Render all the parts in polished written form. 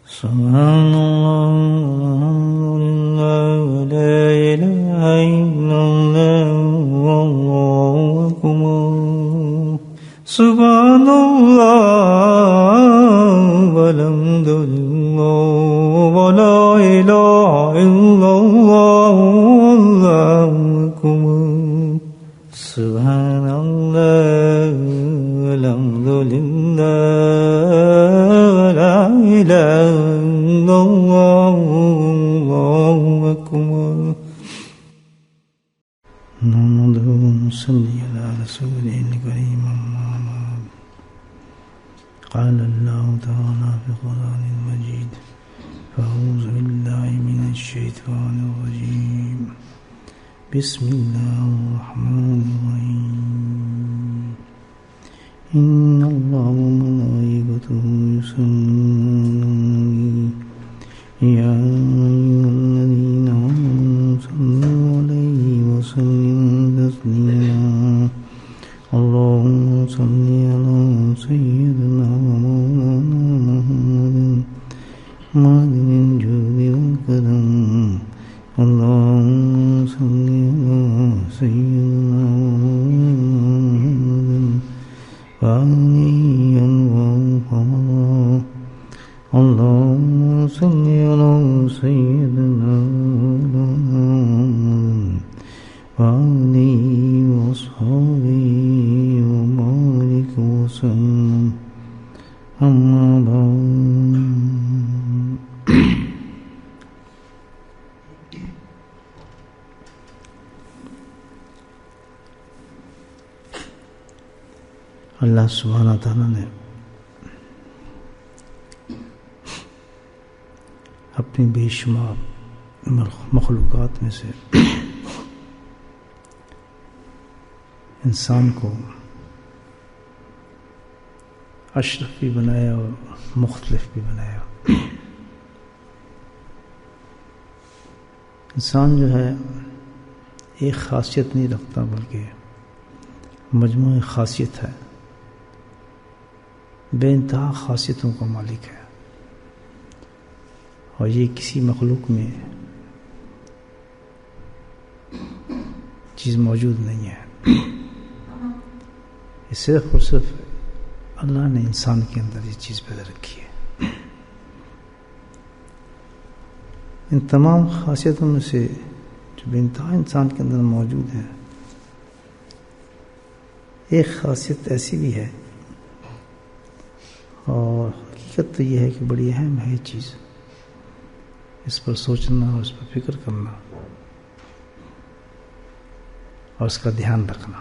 سبحان اللہ لا الہ الا اللہ واللہ اکبر سبحان اللہ والحمد للہ ولا الہ الا اللہ واللہ اکبر سبحان اللہ والحمد للہ ولا الہ الا اللہ واللہ اکبر اللهم صل على رسوله الكريم قال الله تعالى في القرآن المجيد فأعوذ بالله من الشيطان الرجيم بسم الله الرحمن الرحيم إن الله وملائكته يصلون يا أيها الذين آمنوا صلوا عليه وسلموا تسليما اللهم صل على سيدنا ومولانا محمد معدن الجود والكرم اللهم صل على سيدنا ومولانا محمد وعليه وقمر اللهم صل على سيدنا ومولانا محمد وعليه وصحبه وبارك وسلم أما بعد اللہ سبحانہ تعالیٰ نے اپنی بے شمار مخلوقات میں سے انسان کو اشرف بھی بنایا اور مختلف بھی بنایا. انسان جو ہے ایک خاصیت نہیں رکھتا بلکہ مجموعی خاصیت ہے، بے انتہا خاصیتوں کا مالک ہے، اور یہ کسی مخلوق میں چیز موجود نہیں ہے. یہ صرف اور صرف اللہ نے انسان کے اندر یہ چیز پیدا رکھی ہے. ان تمام خاصیتوں میں سے جو بے انتہا انسان کے اندر موجود ہے، ایک خاصیت ایسی بھی ہے، اور حقیقت تو یہ ہے کہ بڑی اہم ہے یہ چیز، اس پر سوچنا اور اس پر فکر کرنا اور اس کا دھیان رکھنا.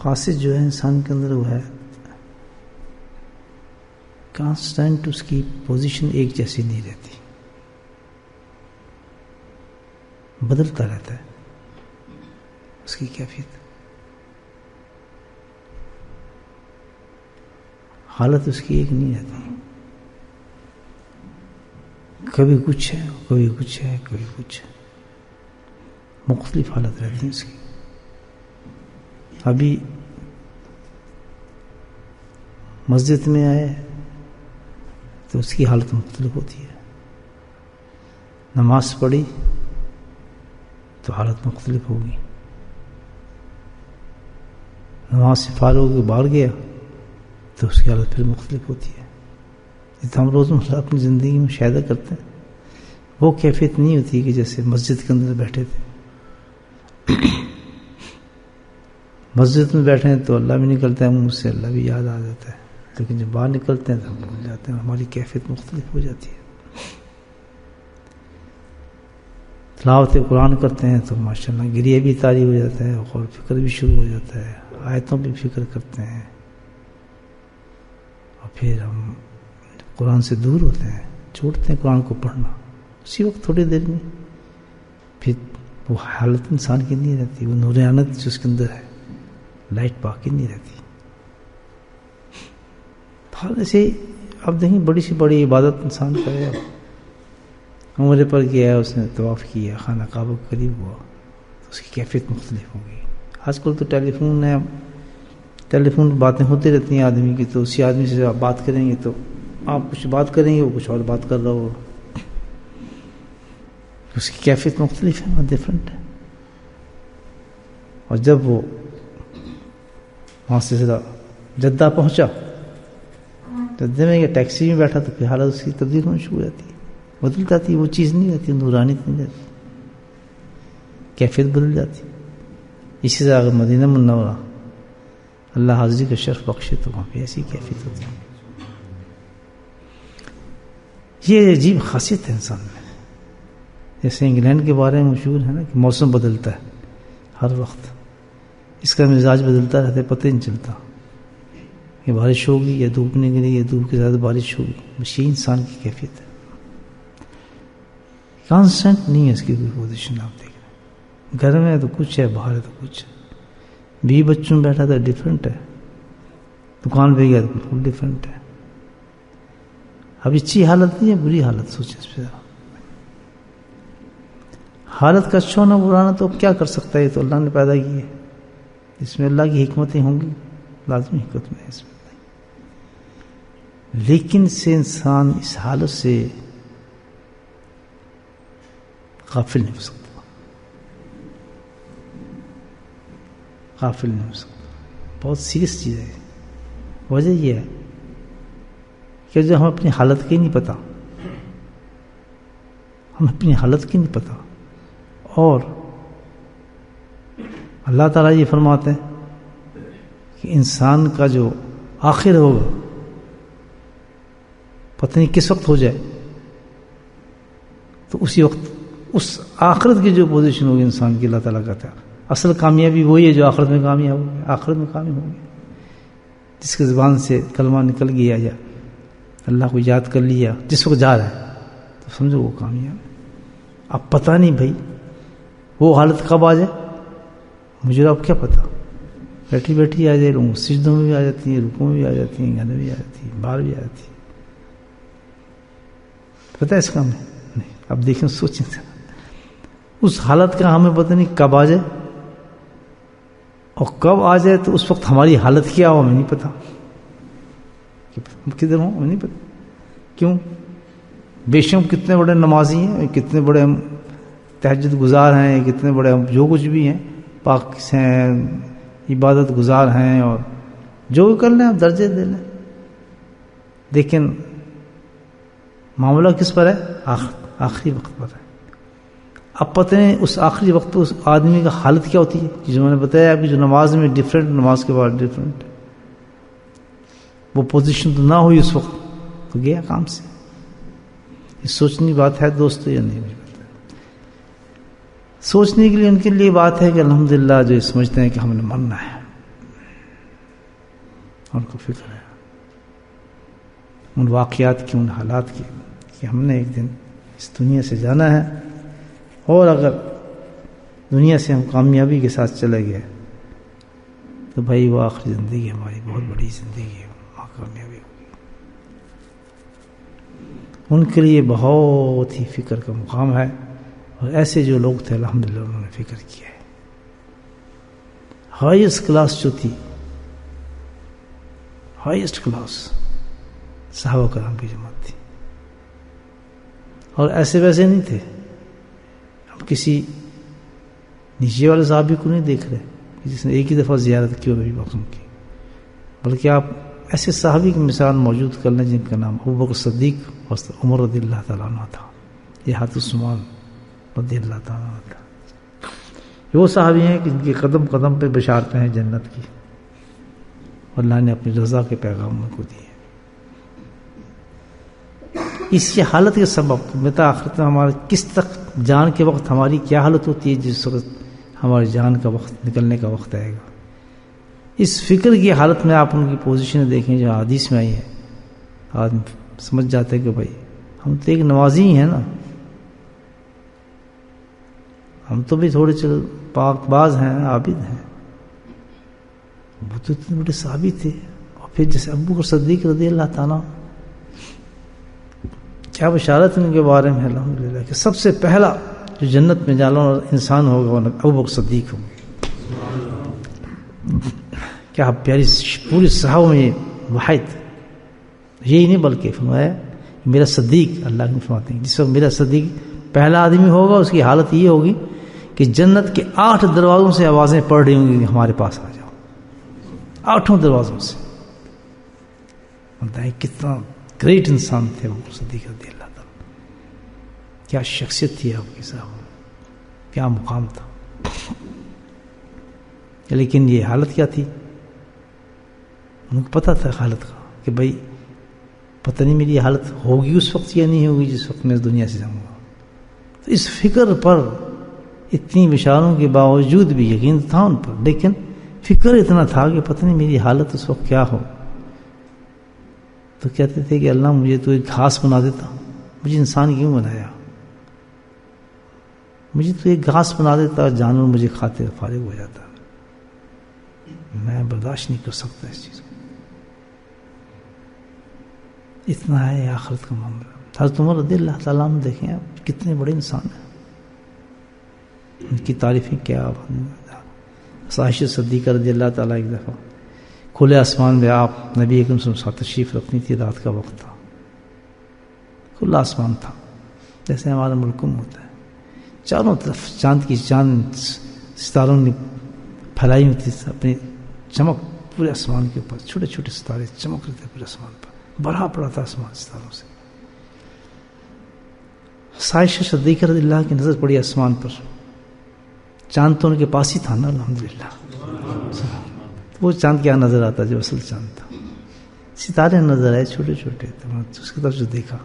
خاصیت جو ہے انسان کے اندر وہ ہے کانسٹنٹ، اس کی پوزیشن ایک جیسی نہیں رہتی، بدلتا رہتا ہے اس کی کیفیت، حالت اس کی ایک نہیں رہتی، کبھی کچھ ہے کبھی کچھ ہے کبھی کچھ ہے، مختلف حالت رہتی ہے اس کی. ابھی مسجد میں آئے تو اس کی حالت مختلف ہوتی ہے، نماز پڑھی تو حالت مختلف ہوگی، نماز سے فارغ ہو کے باہر گیا تو اس کی حالت پھر مختلف ہوتی ہے. یہ تو ہم روزمرہ اپنی زندگی میں مشاہدہ کرتے ہیں، وہ کیفیت نہیں ہوتی کہ جیسے مسجد کے اندر بیٹھے تھے. مسجد میں بیٹھے ہیں تو اللہ بھی نکلتا ہے منہ سے، اللہ بھی یاد آ جاتا ہے، لیکن جب باہر نکلتے ہیں تو ہم بھول جاتے ہیں، ہماری کیفیت مختلف ہو جاتی ہے. تلاوت قرآن کرتے ہیں تو ماشاءاللہ گریہ بھی طاری ہو جاتا ہے، اور فکر بھی شروع ہو جاتا ہے، آیتوں بھی فکر کرتے ہیں، اور پھر ہم قرآن سے دور ہوتے ہیں، چھوڑتے ہیں قرآن کو پڑھنا، اسی وقت تھوڑی دیر میں پھر وہ حالت انسان کی نہیں رہتی، وہ نورانیت جو اس کے اندر ہے، لائٹ باقی نہیں رہتی. ایسے اب دیکھیں بڑی سی بڑی عبادت انسان کرے، عمرے پر گیا، اس نے طواف کیا، خانہ کعبہ قریب ہوا، تو اس کی کیفیت مختلف ہوگی. آج کل تو ٹیلی فون ہے، ٹیلی فون باتیں ہوتی رہتی ہیں آدمی کی، تو اسی آدمی سے آپ بات کریں گے تو آپ کچھ بات کریں گے، وہ کچھ اور بات کر رہا ہوگا، اس کی کیفیت مختلف ہے، ڈفرینٹ ہے. اور جب وہ وہاں سے ذرا جدہ پہنچا، جدہ میں ٹیکسی میں بیٹھا تو پھر حالت اس کی تبدیل ہونا شروع ہو جاتی ہے، بدل جاتی ہے، وہ چیز نہیں رہتی، نورانیت نہیں رہتی، کیفیت بدل جاتی. اسی طرح اگر مدینہ منورہ اللہ حاضری کا شرف بخشے تو وہاں پہ ایسی کیفیت ہوتی ہے. یہ عجیب خاصیت ہے انسان میں. جیسے انگلینڈ کے بارے میں مشہور ہے نا کہ موسم بدلتا ہے ہر وقت، اس کا مزاج بدلتا رہتا ہے، پتہ نہیں چلتا کہ بارش ہوگی یا دھوپ نکلے یا دھوپ کے ساتھ بارش ہوگی. بس یہ انسان کی کیفیت ہے، کانسٹنٹ نہیں ہے اس کی کوئی پوزیشن. آپ دیکھ رہے ہیں گھر میں تو کچھ ہے، باہر ہے تو کچھ ہے، 20 بچوں میں بیٹھا تھا ڈفرینٹ ہے، دکان پہ گیا تو بالکل ڈفرینٹ ہے. اب اچھی حالت نہیں ہے، بری حالت. سوچیں اس پہ، حالت کا اچھا ہونا برانا تو اب کیا کر سکتا ہے، یہ تو اللہ نے پیدا کی ہے، اس میں اللہ کی حکمتیں ہوں گی، لازمی حکمت میں اس میں. لیکن سے انسان اس حالت سے غافل نہیں ہو سکتا، غافل نہیں ہو سکتا. بہت سیریس چیز ہے. وجہ یہ ہے کہ جو ہم اپنی حالت کی نہیں پتہ، ہم اپنی حالت کی نہیں پتہ، اور اللہ تعالیٰ یہ فرماتے ہیں کہ انسان کا جو آخر ہوگا پتہ نہیں کس وقت ہو جائے، تو اسی وقت اس آخرت کی جو پوزیشن ہوگی انسان کی، اللہ تعالیٰ کہتا ہے اصل کامیابی وہی ہے جو آخرت میں کامیاب ہوگی. آخرت میں کامیاب ہوگی جس کے زبان سے کلمہ نکل گیا یا اللہ کو یاد کر لیا جس وقت جا رہا ہے، تو سمجھو وہ کامیاب ہے. اب پتہ نہیں بھائی وہ حالت کب آ جائے، مجھے اب کیا پتہ. بیٹھی بیٹھی آ جائے، لوگ سجدوں میں بھی آ جاتی ہیں، رکوع میں بھی آ جاتی ہیں، گھر بھی آ جاتی ہیں، باہر بھی آ جاتی ہیں. پتہ ہے اس کا ہمیں نہیں. اب دیکھیں، سوچیں اس حالت کا ہمیں پتہ نہیں کب آ جائے، اور کب آ جائے تو اس وقت ہماری حالت کیا ہو ہمیں نہیں پتہ، کدھر ہوں ہمیں نہیں پتہ. کیوں؟ بے شک کتنے بڑے نمازی ہیں، کتنے بڑے ہم تہجد گزار ہیں، کتنے بڑے ہم جو کچھ بھی ہیں، پاک ہیں، عبادت گزار ہیں، اور جو بھی کر لیں آپ درجے دے لیں، لیکن معاملہ کس پر ہے؟ آخری وقت پر ہے. اب پتہ نہیں اس آخری وقت اس آدمی کا حالت کیا ہوتی ہے. جو میں نے بتایا آپ کی جو نماز میں ڈفرینٹ، نماز کے بعد ڈفرینٹ، وہ پوزیشن تو نہ ہوئی اس وقت تو گیا کام سے. یہ سوچنی بات ہے دوستو یا نہیں؟ سوچنے کے لیے ان کے لیے بات ہے کہ الحمدللہ جو سمجھتے ہیں کہ ہم نے مرنا ہے، ان کو فکر ہے ان واقعات کی، ان حالات کی، کہ ہم نے ایک دن اس دنیا سے جانا ہے، اور اگر دنیا سے ہم کامیابی کے ساتھ چلے گئے تو بھائی وہ آخری زندگی ہماری بہت بڑی زندگی ہے، وہاں کامیابی ہوگی. ان کے لیے بہت ہی فکر کا مقام ہے، اور ایسے جو لوگ تھے الحمدللہ انہوں نے فکر کیا ہے. ہائیسٹ کلاس جو تھی، ہائیسٹ کلاس صحابہ کرام کی جماعت تھی، اور ایسے ویسے نہیں تھے. ہم کسی نیچے والے صحابی کو نہیں دیکھ رہے جس نے ایک ہی دفعہ زیارت کی اور نبی معصوم کی، بلکہ آپ ایسے صحابی کی مثال موجود کر لیں جن کا نام ابوبکر صدیق اور عمر رضی اللہ تعالیٰ عنہ تھا، یہ حضرت عثمان رضی اللہ تعالیٰ عنہ تھا. وہ صحابی ہیں کہ جن کے قدم قدم پہ بشارتیں ہیں جنت کی، اور اللہ نے اپنی رضا کے پیغام کو دیے. اس کی حالت کے سبب بتا آخرت میں ہمارا کس تک جان کے وقت ہماری کیا حالت ہوتی ہے، جس وقت ہماری جان کا وقت نکلنے کا وقت آئے گا. اس فکر کی حالت میں آپ ان کی پوزیشن دیکھیں جو حدیث میں آئی ہے، آدمی سمجھ جاتے کہ بھائی ہم تو ایک نمازی ہی ہیں نا، ہم تو بھی تھوڑے چل پاک باز ہیں، عابد ہیں. وہ تو اتنے بڑے صحابی تھے. اور پھر جیسے ابوبکر صدیق رضی اللہ تعالیٰ، کیا بشارت ان کے بارے میں الحمدللہ کہ سب سے پہلا جو جنت میں جانا انسان ہوگا وہ ابوبکر صدیق ہوگا. کیا پیاری پوری صحابہ میں واحد یہی نہیں بلکہ فرمایا میرا صدیق، اللہ نے فرماتے ہیں جس وقت میرا صدیق پہلا آدمی ہوگا اس کی حالت یہ ہوگی کہ جنت کے 8 دروازوں سے آوازیں پڑ رہی ہوں گی ہمارے پاس آ جاؤ، 8 دروازوں سے. بتائیں کتنا گریٹ انسان تھے وہ صدیق رضی اللہ تعالیٰ، کیا شخصیت تھی آپ کی صاحب، کیا مقام تھا. لیکن یہ حالت کیا تھی، ان کو پتا تھا حالت کا کہ بھائی پتہ نہیں میری حالت ہوگی اس وقت یا نہیں ہوگی جس وقت میں اس دنیا سے جاؤں گا. تو اس فکر پر اتنی بشاروں کے باوجود بھی یقین تھا ان پر، لیکن فکر اتنا تھا کہ پتہ نہیں میری حالت اس وقت کیا ہو. تو کہتے تھے کہ اللہ مجھے تو ایک گھاس بنا دیتا، مجھے انسان کیوں بنایا، مجھے تو ایک گھاس بنا دیتا، جانور مجھے کھاتے فارغ ہو جاتا. میں برداشت نہیں کر سکتا اس چیز کو. اتنا ہے آخرت کا معاملہ. حضرت عمر رضی اللہ تعالیٰ عنہ دیکھیں آپ کتنے بڑے انسان ہیں، ان کی تعریفیں کیا. عائشہ صدیقہ رضی اللہ تعالیٰ ایک دفعہ کھلے آسمان میں آپ نبی اکرم صلی اللہ علیہ وسلم تشریف رکھنی تھی، رات کا وقت تھا، کھلا آسمان تھا جیسے ہمارے ملکوں میں ہوتا ہے، چاروں طرف چاند ستاروں نے پھیلائی ہوئی تھی اپنی چمک پورے آسمان کے اوپر، چھوٹے چھوٹے ستارے چمک رہے تھے پورے آسمان پر، بھرا پڑا تھا آسمان ستاروں سے. عائشہ صدیقہ رضی اللہ کی نظر پڑی آسمان پر، چاند تو ان کے پاس ہی تھا نا الحمدللہ. وہ چاند کیا نظر آتا جو اصل چاند تھا، ستارے نظر آئے چھوٹے چھوٹے. اس کی طرف جو دیکھا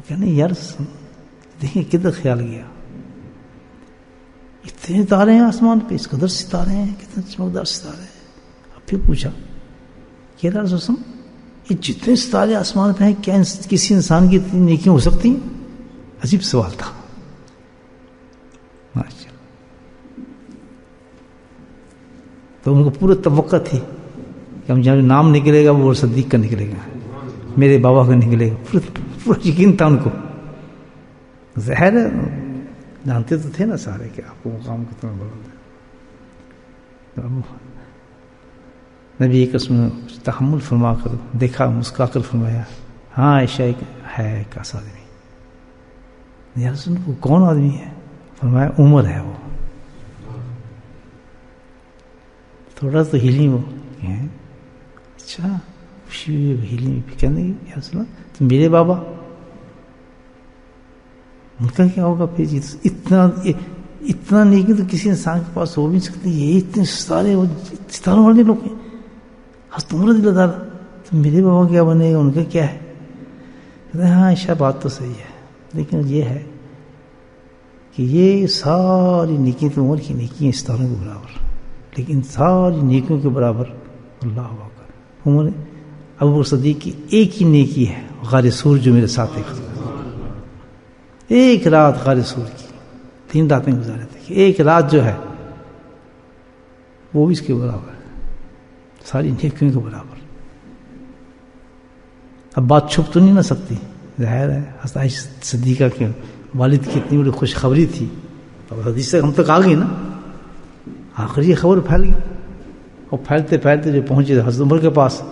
کہنے یار دیکھیں کدھر خیال گیا، اتنے تارے ہیں آسمان پہ، اس قدر ستارے ہیں، کتنے چمکدار ستارے ہیں. اب پھر پوچھا کہ رسول اللہ یہ جتنے ستارے آسمان پہ ہیں کیا کسی انسان کی اتنی نیکیاں ہو سکتی ہیں؟ عجیب سوال تھا. تو ان کو پورا توقع تھی کہ ہم جہاں نام نکلے گا وہ صدیق کا نکلے گا، میرے بابا کا نکلے گا، پورا یقین تھا ان کو. ظاہر ہے جانتے تو تھے نا سارے کہ آپ کو مقام کتنا بلند ہے. نبی قسم تحمل فرما کر دیکھا، مسکا کر فرمایا ہاں عائشہ ہے ایک ایسا آدمی. یا رسول وہ کون آدمی ہے؟ فرمایا عمر ہے. وہ تھوڑا تو ہیلی وہ اچھا خوشی ہیلی کہنے کی یا رسول اللہ تو میرے بابا ان کا کیا ہوگا پھر؟ اتنا نیکی تو کسی انسان کے پاس ہو بھی نہیں سکتی. یہ اتنے ستاروں والے لوگ ہیں. حضرت عمر رضی اللہ تعالیٰ تو میرے بابا کیا بنے گا، ان کا کیا ہے؟ کہتے ہیں ہاں عائشہ بات تو صحیح ہے، لیکن یہ ہے کہ یہ ساری نیکی تو عمر کی نیکی ہیں ستاروں کے برابر، لیکن ساری نیکیوں کے برابر اللہ اکبر عمر ابو بکر صدیق کی ایک ہی نیکی ہے، غار سور جو میرے ساتھ ایک رات غار سور کی 3 راتیں گزارے تھے، ایک رات جو ہے وہ بھی اس کے برابر ہے، ساری نیکیوں کے برابر. اب بات چھپ تو نہیں نہ سکتی، ظاہر ہے حضرت عائشہ صدیقہ کے والد کی اتنی بڑی خوشخبری تھی، اب حدیث سے ہم تک آ گئی نا، آخر یہ خبر پھیل گئی، اور پھیلتے پھیلتے جو پہنچی حضرت عمر کے پاس،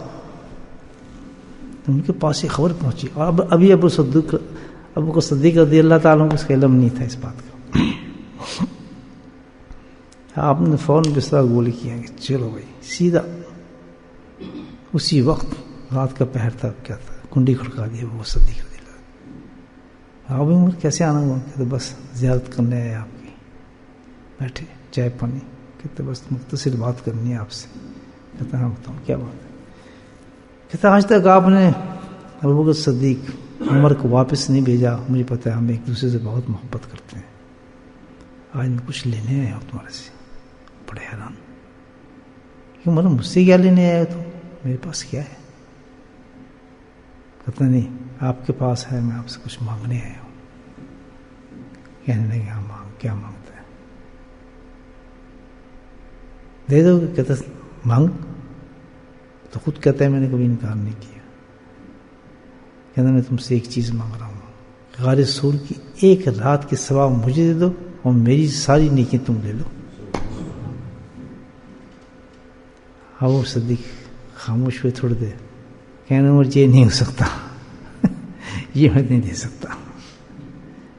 ان کے پاس یہ خبر پہنچی. اور اب ابھی ابو کو صدیق رضی اللہ تعالیٰ کو اس کا علم نہیں تھا اس بات کا. آپ نے فوراً بستر گولی کیا کہ چلو بھائی سیدھا اسی وقت رات کا پہر تھا، کیا تھا کنڈی کھڑکا دی وہ صدیق رضی اللہ. آپ عمر کیسے آنا ہوا؟ کہتے بس زیارت کرنے آئے آپ کی، بیٹھے چائے پانی، کہتے بس مختصر بات کرنی ہے آپ سے. کہتے ہاں بتاؤ کیا بات ہے؟ کہتے آج تک آپ نے ابو بکر صدیق عمر کو واپس نہیں بھیجا، مجھے پتہ ہے ہم ایک دوسرے سے بہت محبت کرتے ہیں، آج میں کچھ لینے آیا ہوں تمہارے سے. بڑے حیران کہ عمر مجھ سے کیا لینے آیا تو میرے پاس کیا ہے؟ پتہ نہیں آپ کے پاس ہے، میں آپ سے کچھ مانگنے آیا ہوں. کہنے لگے ہاں مانگ، کیا مانگتا ہے؟ دے دو. کہتا مانگ، تو خود کہتا ہے میں نے کبھی انکار نہیں کیا. کہتا میں تم سے ایک چیز مانگ رہا ہوں، غار سور کی ایک رات کے ثواب مجھے دے دو اور میری ساری نیکی تم لے لو. ابو صدیق خاموش ہوئے تھوڑی دیر، کہنے عمر یہ نہیں ہو سکتا، یہ میں نہیں دے سکتا،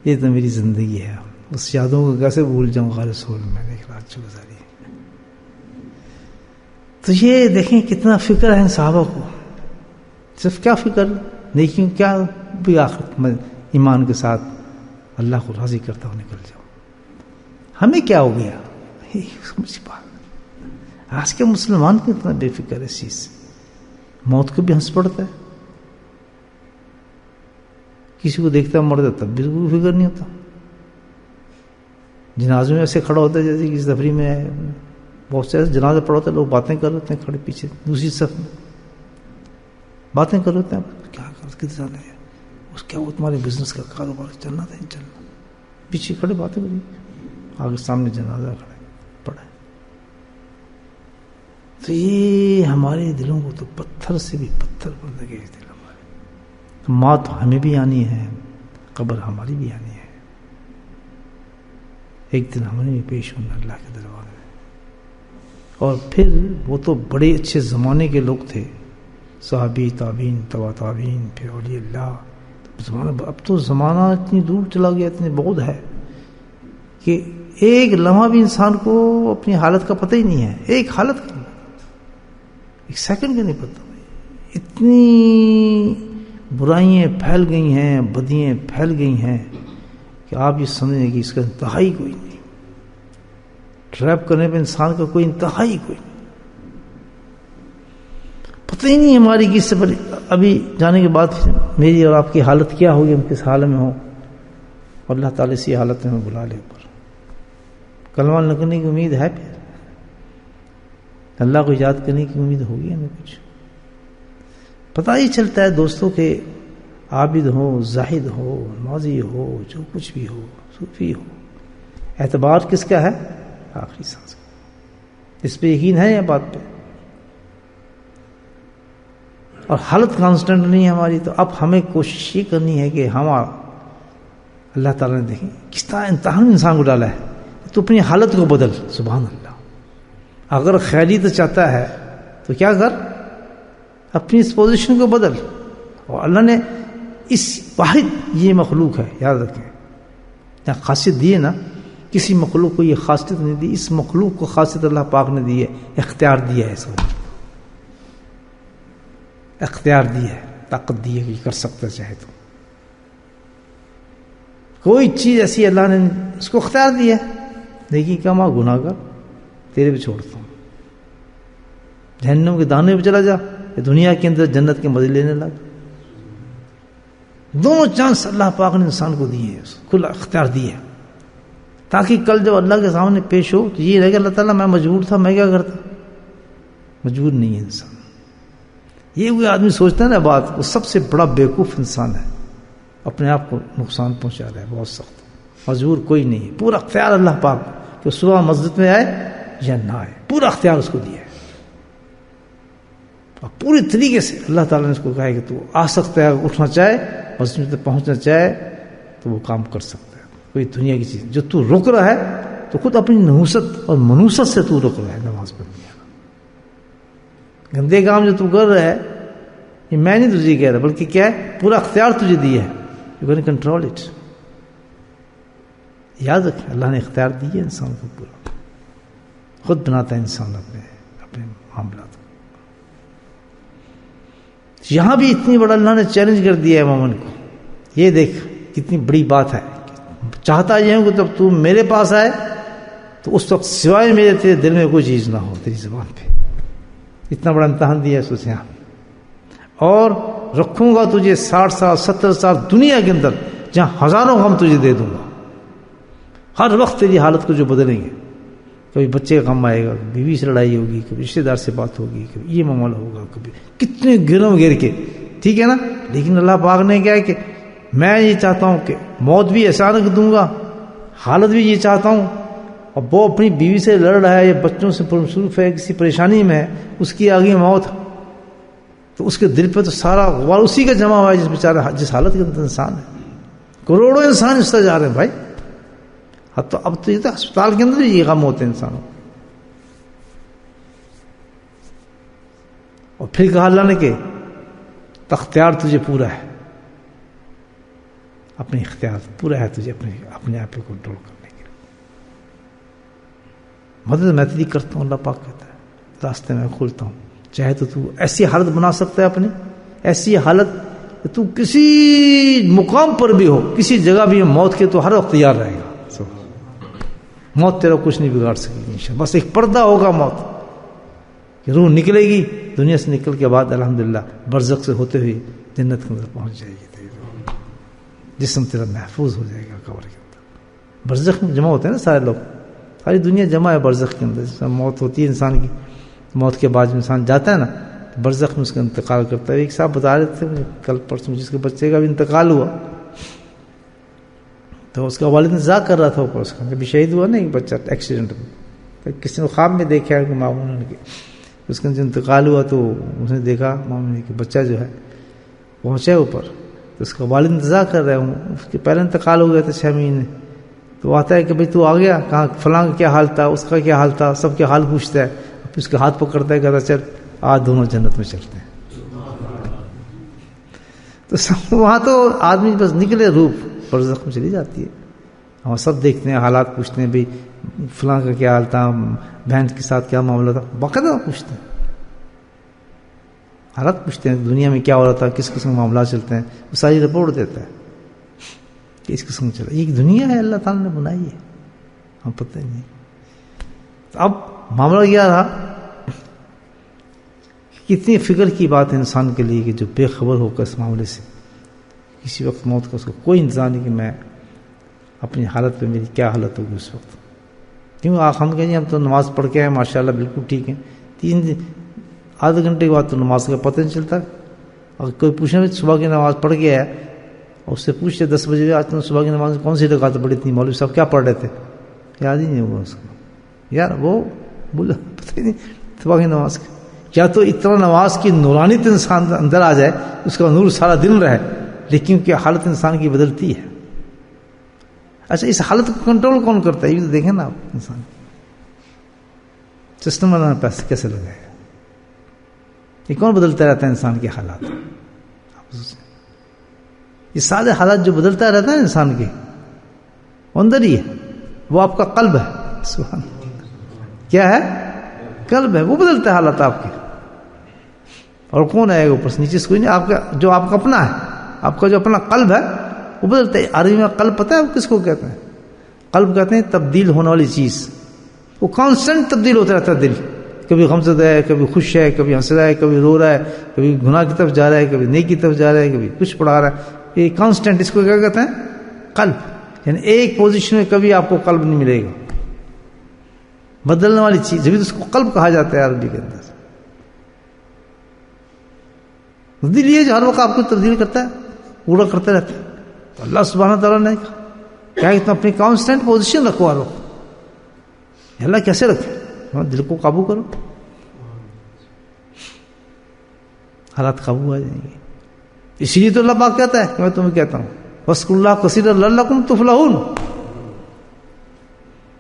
یہ تو میری زندگی ہے، اس یادوں کو کیسے بھول جاؤں غار سور میں ایک رات جو گزاری۔ تو یہ دیکھیں کتنا فکر ہے ان صحابہ کو، صرف کیا فکر، نیکیوں کیا بھی آخرت میں ایمان کے ساتھ اللہ کو راضی کرتا ہوں نکل جاؤ۔ ہمیں کیا ہو گیا؟ سمجھ بات، آج کے مسلمان کو اتنا بے فکر ہے اس چیز سے، موت کو بھی ہنس پڑتا ہے، کسی کو دیکھتا ہے مرد تب بھی کوئی فکر نہیں ہوتا، جنازے میں ایسے کھڑا ہوتا ہے جیسے کسی تفریح میں ہے، بہت سے ایسے جنازے پڑا ہوتا ہے، لوگ باتیں کر رہتے ہیں کھڑے پیچھے دوسری صف میں، باتیں کر رہتے ہیں، کیا کدھر جانا ہے، اس کیا وہ تمہارے بزنس کا کاروبار چلنا تھا، چلنا، پیچھے کھڑے باتیں کری، آگے سامنے جنازہ کھڑا پڑا ہے۔ تو یہ ہمارے دلوں کو تو پتھر سے بھی پتھر پر لگے دل ہمارے، موت ہمیں بھی آنی ہے، قبر ہماری بھی آنی ہے، ایک دن ہمیں بھی پیش ہونا اللہ کے دربار میں۔ اور پھر وہ تو بڑے اچھے زمانے کے لوگ تھے، صحابی، تابعین، تبع تابعین، پھر اولیاء اللہ، اب تو زمانہ اتنی دور چلا گیا، اتنی بعد ہے کہ ایک لمحہ بھی انسان کو اپنی حالت کا پتہ ہی نہیں ہے، ایک حالت کا نہیں، ایک سیکنڈ کا نہیں پتہ، اتنی برائیاں پھیل گئی ہیں، بدیاں پھیل گئی ہیں کہ آپ یہ سمجھیں کہ اس کا انتہائی کوئی نہیں، ٹریپ کرنے پہ انسان کا کوئی انتہائی کوئی نہیں، پتہ ہی نہیں ہماری کس سے بڑی، ابھی جانے کے بعد میری اور آپ کی حالت کیا ہوگی، ہم کس حال میں ہوں، اور اللہ تعالیٰ اسی حالت میں بلا لے اوپر، کلمہ لگنے کی امید ہے، پھر اللہ کو یاد کرنے کی امید ہوگی ہمیں، کچھ پتہ ہی چلتا ہے دوستوں کہ عابد ہو، زاہد ہو، نمازی ہو، جو کچھ بھی ہو، صوفی ہو، اعتبار کس کا ہے؟ آخری سانس کا، اس پہ یقین ہے یا بات پہ، اور حالت کانسٹنٹ نہیں ہے ہماری، تو اب ہمیں کوشش یہ کرنی ہے کہ ہمارا اللہ تعالیٰ نے دیکھیں کس طرح امتحان انسان کو ڈالا ہے، تو اپنی حالت کو بدل، سبحان اللہ، اگر خیریت چاہتا ہے تو کیا کر، اپنی اس پوزیشن کو بدل، اور اللہ نے اس واحد یہ مخلوق ہے، یاد رکھیں، یا خاصیت دی ہے نا، کسی مخلوق کو یہ خاصیت نہیں دی، اس مخلوق کو خاصیت اللہ پاک نے دی ہے، اختیار دیا ہے، اس کو اختیار دیا ہے، طاقت دی ہے کہ یہ کر سکتا چاہے تو، کوئی چیز ایسی اللہ نے اس کو اختیار دیا ہے، دیکھیے کیا ماں گناہ کر، تیرے پہ چھوڑتا ہوں، جہنم کے دانے پہ چلا جا، دنیا کے اندر جنت کے مزے لینے لگ، دونوں چانس اللہ پاک نے انسان کو دیے ہیں، کھلا اختیار دیا ہے، تاکہ کل جب اللہ کے سامنے پیش ہو تو یہ رہے گا اللہ تعالیٰ میں مجبور تھا، میں کیا کرتا، مجبور نہیں ہے انسان۔ یہ کوئی آدمی سوچتا ہے نا بات، وہ سب سے بڑا بیوقوف انسان ہے، اپنے آپ کو نقصان پہنچا رہا ہے، بہت سخت، مجبور کوئی نہیں ہے، پورا اختیار اللہ پاک کہ صبح مسجد میں آئے یا نہ آئے، پورا اختیار اس کو دیا ہے، اور پوری طریقے سے اللہ تعالیٰ نے اس کو کہا ہے کہ تو آ سکتا ہے، اٹھنا چاہے مسجد تک پہنچنا چاہے تو وہ کام کر سکتا ہے، کوئی دنیا کی چیز جو تو رک رہا ہے تو خود اپنی نحوست اور منوست سے تو رک رہا ہے، نماز پڑھنے گندے کام جو تو کر رہا ہے، یہ میں نہیں تجھے کہہ رہا، بلکہ کیا ہے، پورا اختیار تجھے دیا ہے، یو کین کنٹرول اٹ، یاد رکھ اللہ نے اختیار دی ہے انسان کو، پورا خود بناتا ہے انسان اپنے معاملات کو۔ یہاں بھی اتنی بڑا اللہ نے چیلنج کر دیا ہے مومن کو، یہ دیکھ کتنی بڑی بات ہے، چاہتا یہ ہوں کہ جب تو میرے پاس آئے تو اس وقت سوائے میرے تیرے دل میں کوئی چیز نہ ہو، تیری زبان پہ، اتنا بڑا امتحان دیا ہے سوچیں آپ، اور رکھوں گا تجھے 60 سال 70 سال دنیا کے اندر، جہاں ہزاروں غم تجھے دے دوں گا، ہر وقت تیری حالت کو جو بدلیں گے، کبھی بچے کا غم آئے گا، بیوی سے لڑائی ہوگی، کبھی رشتے دار سے بات ہوگی، کبھی یہ معاملہ ہوگا، کبھی کتنے گروں گر کے، ٹھیک ہے نا، لیکن اللہ پاک نے کیا ہے کہ میں یہ چاہتا ہوں کہ موت بھی اچانک دوں گا، حالت بھی یہ چاہتا ہوں، اور وہ اپنی بیوی سے لڑ رہا ہے یا بچوں سے مصروف ہے، کسی پریشانی میں ہے، اس کی آگے موت، تو اس کے دل پہ تو سارا غبار اسی کا جمع ہوا ہے، جس بیچارہ جس حالت کے اندر انسان ہے، کروڑوں انسان اس طرح جا رہے ہیں بھائی، اب تو یہ تو ہسپتال کے اندر بھی یہ غم ہوتے ہیں انسانوں، اور پھر کہا اللہ نے کہ اختیار تجھے پورا ہے، اپنے اختیار پورا ہے تجھے اپنے آپ پہ کنٹرول کرنے کے لیے. مدد میں تیری کرتا ہوں، اللہ پاک کہتا ہے، راستے میں کھولتا ہوں. چاہے تو ایسی حالت بنا سکتا ہے اپنی، ایسی حالت کہ تو کسی مقام پر بھی ہو، کسی جگہ بھی ہو، موت کے تو ہر وقت تیار رہے گا. موت تیرا کچھ نہیں بگاڑ سکے گی انشاءاللہ. بس ایک پردہ ہوگا موت کہ روح نکلے گی دنیا سے، نکل کے بعد الحمدللہ برزخ سے ہوتے ہوئے جنت کے اندر پہنچ جائے گی. جسم تیرا محفوظ ہو جائے گا قبر کے اندر. برزخ میں جمع ہوتے ہیں نا سارے لوگ، ساری دنیا جمع ہے برزخ کے اندر. جس موت ہوتی ہے انسان کی، موت کے بعد انسان جاتا ہے نا برزخ میں، اس کا انتقال کرتا ہے. ایک صاحب بتا رہے تھے مجھے کل پرسوں، جس کے بچے کا بھی انتقال ہوا تو اس کا والد انتظار کر رہا تھا اوپر، اس کا کبھی شہید ہوا نہیں بچہ ایکسیڈنٹ میں، کسی نے خواب میں دیکھا ہے کہ ماموں نے کہ اس کا جو انتقال ہوا تو اس نے دیکھا ماموں نے کہ بچہ جو ہے پہنچا اوپر، تو اس کا والد انتظار کر رہے ہوں. اس کے پہلے انتقال ہو گیا تھا 6 مہینے. تو آتا ہے کہ بھئی تو آ گیا کہاں، فلاں کا کیا حال تھا، اس کا کیا حال تھا، سب کے حال پوچھتا ہے. پھر اس کے ہاتھ پکڑتا ہے، کہتا چل آج دونوں جنت میں چلتے ہیں. تو وہاں تو آدمی بس نکلے روح برزخ میں چلی جاتی ہے. ہم سب دیکھتے ہیں، حالات پوچھتے ہیں، بھئی فلاں کا کیا حال تھا، بہن کے ساتھ کیا معاملہ تھا، باقاعدہ پوچھتے ہیں، حالات پوچھتے ہیں، دنیا میں کیا ہو رہا تھا، کس قسم کے معاملات چلتے ہیں، وہ ساری رپورٹ دیتا ہے کہ اس قسم چلا. یہ دنیا ہے اللہ تعالیٰ نے بنائی ہے، ہم پتہ ہی نہیں. اب معاملہ کیا رہا، کتنی فکر کی بات ہے انسان کے لیے کہ جو بے خبر ہو کر اس معاملے سے، کسی وقت موت کا اس کو کوئی انتظار نہیں کہ میں اپنی حالت پہ میری کیا حالت ہوگی اس وقت. کیوں ہم کہیں ہم تو نماز پڑھ کے ہیں ماشاءاللہ بالکل ٹھیک ہیں، 3 آدھے گھنٹے کے بعد تو نماز کا پتہ نہیں چلتا. اگر کوئی پوچھے میں صبح کی نماز پڑھ کے آیا اور اس سے پوچھتے 10 بجے آج تم صبح کی نماز کون سی رکعت پڑھی تھی، مولوی صاحب کیا پڑھ رہے تھے، یاد ہی نہیں ہوگا اس کو. یار وہ بولا پتہ ہی نہیں صبح کی نماز کا. یا تو اتنا نماز کی نورانیت انسان اندر آ جائے، اس کا نور سارا دن رہے، لیکن کیا حالت انسان کی بدلتی ہے. اچھا اس حالت کو کنٹرول کون کرتا ہے، یہ تو دیکھیں نا آپ. انسان سسٹم بنانا پیسے کیسے لگائے گا، یہ کون بدلتا رہتا ہے انسان کے حالات. یہ سارے حالات جو بدلتا رہتا ہے انسان کے اندر ہی ہے، وہ آپ کا قلب ہے. سبحان اللہ. کیا ہے؟ قلب ہے، وہ بدلتا ہے حالات آپ کے. اور کون آئے گا اوپر سے نیچے سے؟ کوئی نہیں. آپ کا جو آپ کا اپنا ہے، آپ کا جو اپنا قلب ہے وہ بدلتا ہے. عربی میں قلب پتہ ہے وہ کس کو کہتے ہیں؟ قلب کہتے ہیں تبدیل ہونے والی چیز. وہ کانسٹنٹ تبدیل ہوتا رہتا ہے دل. کبھی غمزدہ ہے، کبھی خوش ہے، کبھی ہنس رہا ہے، کبھی رو رہا ہے، کبھی گناہ کی طرف جا رہا ہے، کبھی نیکی کی طرف جا رہا ہے، کبھی کچھ پڑھا رہا ہے. یہ کانسٹنٹ، اس کو کیا کہتے ہیں؟ قلب. یعنی ایک پوزیشن میں کبھی آپ کو قلب نہیں ملے گا، بدلنے والی چیز. جبھی تو اس کو قلب کہا جاتا ہے عربی کے اندر. دل یہ جو ہر وقت آپ کو تبدیل کرتا ہے، پورا کرتا رہتا ہے. تو اللہ سبحانہ تعالیٰ نے کہا کہ تم اپنی کانسٹنٹ پوزیشن رکھو ہر وقت. اللہ کیسے رکھے؟ دل کو قابو کرو، حالات قابو آ جائیں گے. اسی لیے تو اللہ پاک کہتا ہے کہ میں تمہیں کہتا ہوں وَاذْكُرُوا اللَّهَ كَثِيرًا لَعَلَّكُمْ تُفْلِحُونَ.